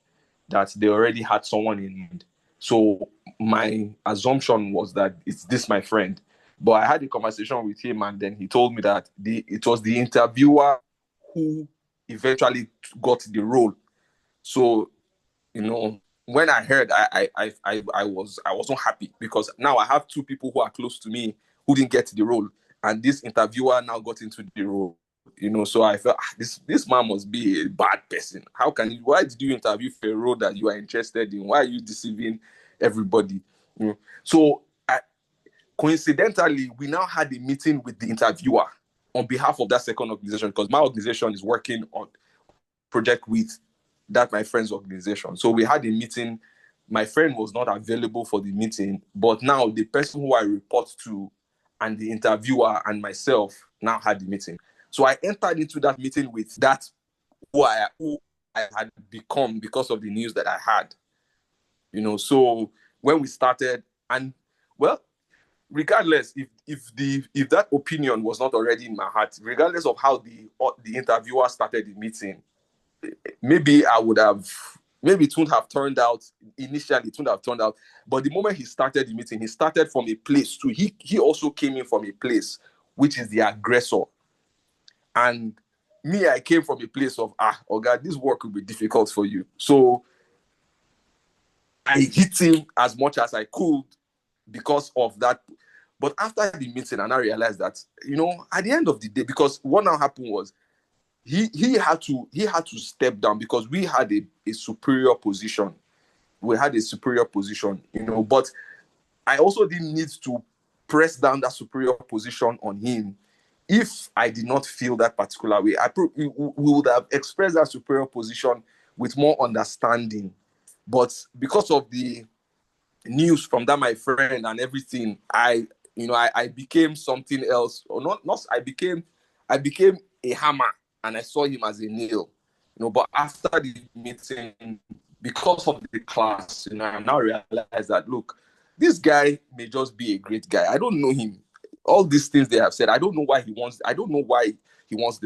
that they already had someone in mind. So my assumption was that it's this my friend. But I had a conversation with him, and then he told me that it was the interviewer who eventually got the role. So, when I heard, I wasn't happy, because now I have two people who are close to me who didn't get the role, and this interviewer now got into the role. So I felt this man must be a bad person. Why did you interview for a role that you are interested in? Why are you deceiving everybody? So coincidentally, we now had a meeting with the interviewer on behalf of that second organization, because my organization is working on project with that my friend's organization. So we had a meeting. My friend was not available for the meeting, but now the person who I report to and the interviewer and myself now had the meeting. So I entered into that meeting with that who I had become because of the news that I had. So when we started, and well, regardless if that opinion was not already in my heart, regardless of how the interviewer started the meeting, maybe it wouldn't have turned out initially. It wouldn't have turned out, but the moment he started the meeting, he started from a place too. He also came in from a place which is the aggressor. And me, I came from a place of, oh God, this work will be difficult for you. So I hit him as much as I could because of that. But after the meeting, and I realized that, at the end of the day, because what now happened was he had to step down, because we had a superior position. We had a superior position, but I also didn't need to press down that superior position on him. If I did not feel that particular way, we would have expressed that superior position with more understanding. But because of the news from that my friend and everything, I became something else, or not. I became a hammer, and I saw him as a nail. But after the meeting, because of the class, I now realize that, look, this guy may just be a great guy. I don't know him. All these things they have said, I don't know why he wants the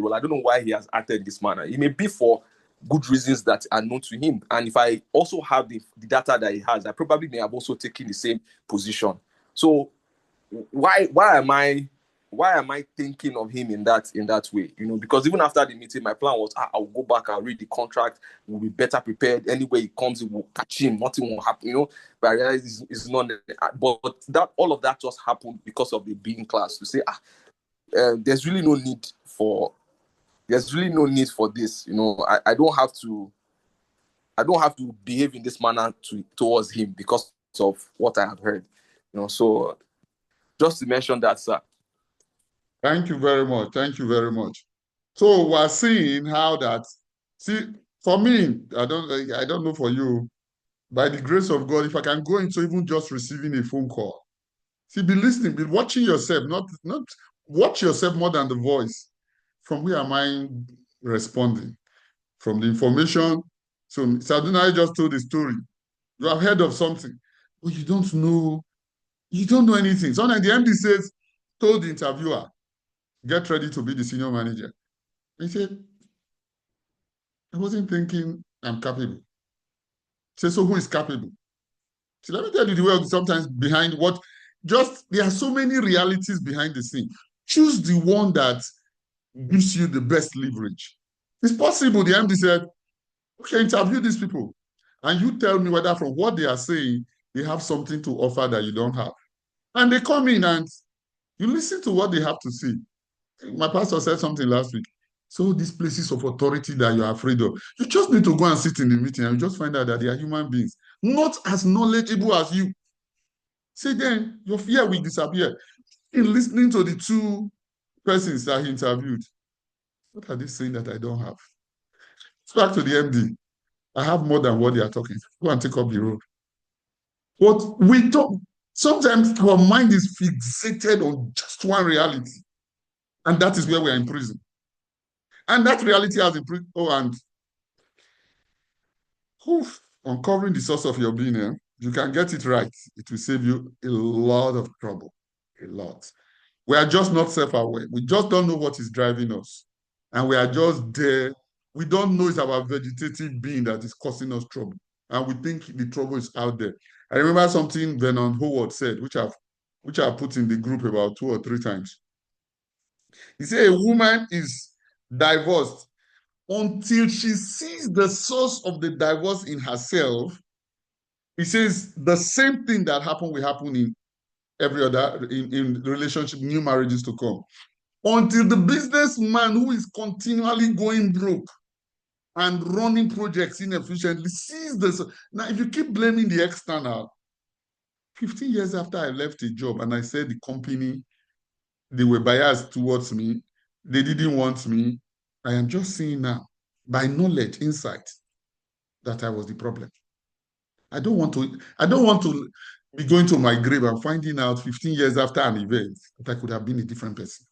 role. I don't know why he has acted in this manner. It may be for good reasons that are known to him. And if I also have the data that he has, I probably may have also taken the same position. So why am I thinking of him in that way? Because even after the meeting, my plan was I'll go back, I'll read the contract, we'll be better prepared. Anyway he comes, it will catch him, nothing will happen, but I realize it's not. But that all of that just happened because of the being class to say there's really no need for this. I don't have to behave in this manner towards him because of what I have heard. So just to mention that, sir. Thank you very much. Thank you very much. So we're seeing how that. See, for me, I don't know for you. By the grace of God, if I can go into even just receiving a phone call, see, be listening, be watching yourself, not watch yourself more than the voice. From where am I responding? From the information. So Saduna just told the story. You have heard of something, but you don't know anything. Sometimes the MD told the interviewer, get ready to be the senior manager. He said, I wasn't thinking I'm capable. He said, so who is capable? So let me tell you the way sometimes behind there are so many realities behind the scene. Choose the one that gives you the best leverage. It's possible, the MD said, okay, interview these people, and you tell me whether from what they are saying, they have something to offer that you don't have. And they come in and you listen to what they have to say. My pastor said something last week. So these places of authority that you're afraid of, you just need to go and sit in the meeting and you just find out that they are human beings, not as knowledgeable as you. See, then your fear will disappear. In listening to the two persons that he interviewed, what are they saying that I don't have? Back to the MD. I have more than what they are talking. Go and take up the road. But we don't. Sometimes our mind is fixated on just one reality, and that is where we are in prison. And that reality has improved. Uncovering the source of your being, you can get it right. It will save you a lot of trouble. A lot. We are just not self-aware. We just don't know what is driving us. And we are just there. We don't know it's our vegetative being that is causing us trouble. And we think the trouble is out there. I remember something Vernon Howard said, which I've put in the group about 2 or 3 times. He said a woman is divorced until she sees the source of the divorce in herself. He says the same thing that happened will happen in every other in relationship, new marriages to come. Until the businessman who is continually going broke and running projects inefficiently sees this. Now, if you keep blaming the external, 15 years after I left a job and I said the company, they were biased towards me, they didn't want me, I am just seeing now, by knowledge, insight, that I was the problem. I don't want to be going to my grave and finding out 15 years after an event that I could have been a different person.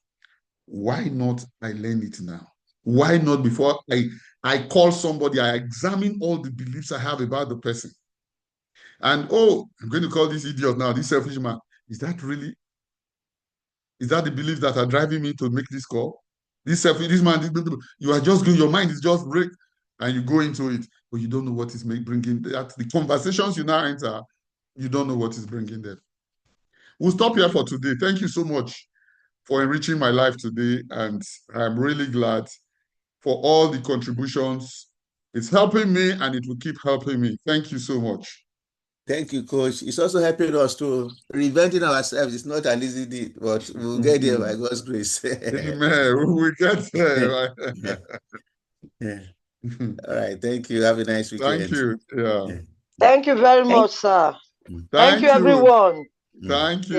Why not I learn it now? Why not before I call somebody, I examine all the beliefs I have about the person. And I'm going to call this idiot now, this selfish man. Is that the beliefs that are driving me to make this call? This man, you are just going, your mind is just break, and you go into it, but you don't know what is bringing that. The conversations you now enter, you don't know what is bringing them. We'll stop here for today. Thank you so much for enriching my life today, and I'm really glad for all the contributions. It's helping me, and it will keep helping me. Thank you so much. Thank you, Coach. It's also helping us to reinventing ourselves. It's not an easy deed, but we'll get there by God's grace. Amen. We'll get there. Yeah. All right. Thank you. Have a nice weekend. Thank you. Yeah. Thank you very much, sir. Thank you, everyone. Thank you.